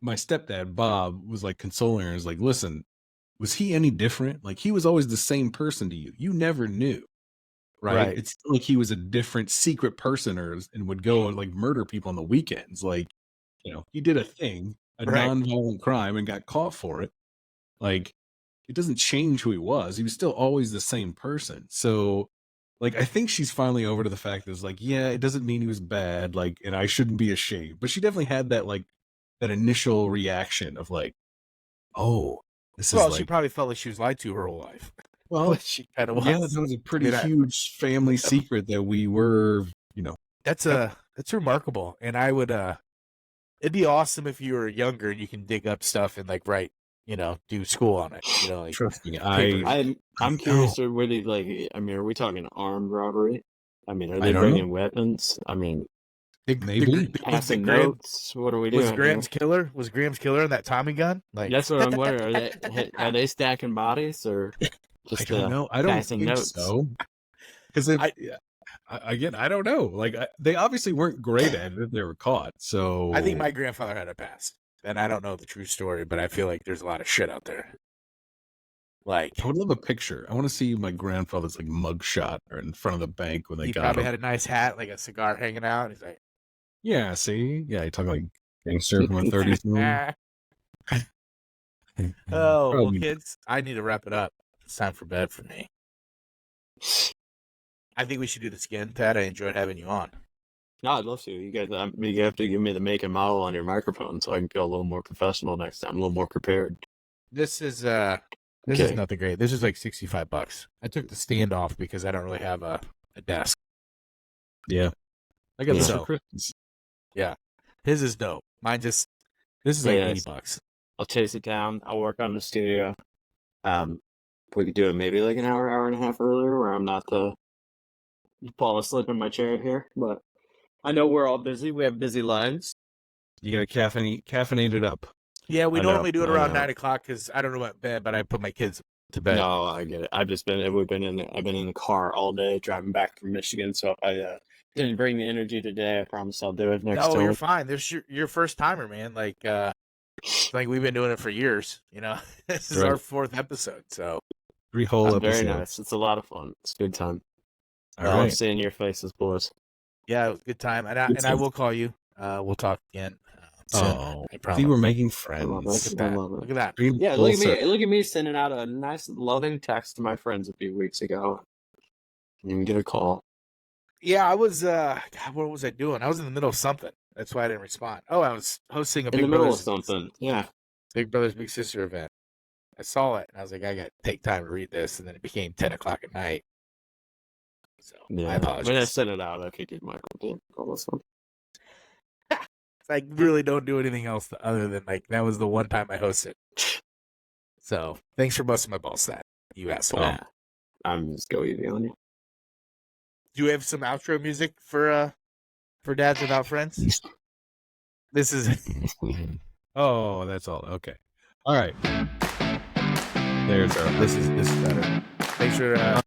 my stepdad, Bob, was like consoling her and was like, listen, was he any different? Like, he was always the same person to you. You never knew. Right? It's like he was a different secret person and would go and like murder people on the weekends. Like, he did a thing, a non-violent crime, and got caught for it. Like, it doesn't change who he was. He was still always the same person. So, like, I think she's finally over to the fact that it's like, yeah, it doesn't mean he was bad, like, and I shouldn't be ashamed. But she definitely had that, like, that initial reaction of like, oh, this is like... she probably felt like she was lied to her whole life. Well, she kind of was. Yeah, that was a pretty huge family secret that we were, That's remarkable. And I would, it'd be awesome if you were younger and you can dig up stuff and like write, do school on it. Like, trust me, I'm curious. Really, like, I mean, are we talking armed robbery? I mean, are they bringing weapons? I mean, maybe passing notes. What are we doing? Was Graham's killer in that Tommy gun? Like, that's what I'm wondering. Are they stacking bodies or? I don't know. I don't think so. Because I don't know. Like, they obviously weren't great at it if they were caught. So I think my grandfather had a past, and I don't know the true story, but I feel like there's a lot of shit out there. Like, I would love a picture. I want to see my grandfather's like mugshot or in front of the bank when they got him. He probably had a nice hat, like a cigar hanging out. He's like, yeah, see, yeah, he talking like gangster from a 30s movie. Well, kids, I need to wrap it up. It's time for bed for me. I think we should do the skin, Tad. I enjoyed having you on. No, I'd love to. You guys, you have to give me the make and model on your microphone so I can feel a little more professional next time, a little more prepared. This is nothing great. This is like $65. I took the stand off because I don't really have a desk. Yeah, I got this for Christmas. Yeah, his is dope. This is like $80. I'll chase it down. I'll work on the studio. We could do it maybe like an hour and a half earlier where I'm not fall asleep in my chair here. But I know we're all busy. We have busy lives. You gotta caffeinate it up. Yeah, we normally do it around 9 o'clock because I don't know about bed, but I put my kids to bed. No, I get it. I've been in the car all day driving back from Michigan, so I didn't bring the energy today. I promise I'll do it next time. No, you're fine. This is your first timer, man. Like we've been doing it for years. This is our 4th episode, so 3 whole episodes. Very nice. It's a lot of fun. It's a good time. All right. I'm seeing your faces, boys. Yeah, it was a good time, and I will call you. We'll talk again. Oh, see, we're making friends. Look at that. Yeah, look at me sending out a nice, loving text to my friends a few weeks ago. You can get a call. Yeah, I was. God, what was I doing? I was in the middle of something. That's why I didn't respond. Oh, I was hosting a Big Brothers something. Yeah, Big Brothers Big Sister event. I saw it, and I was like, I got to take time to read this, and then it became 10 o'clock at night. So I apologize. When I sent it out, I figured Michael did call this one. I really don't do anything else other than like that was the one time I hosted. So thanks for busting my balls, that you asshole. Yeah. I'm just go easy on you. Do you have some outro music for Dads Without Friends? This is. Oh, that's all. Okay. All right. There's our. This is better. Thanks for.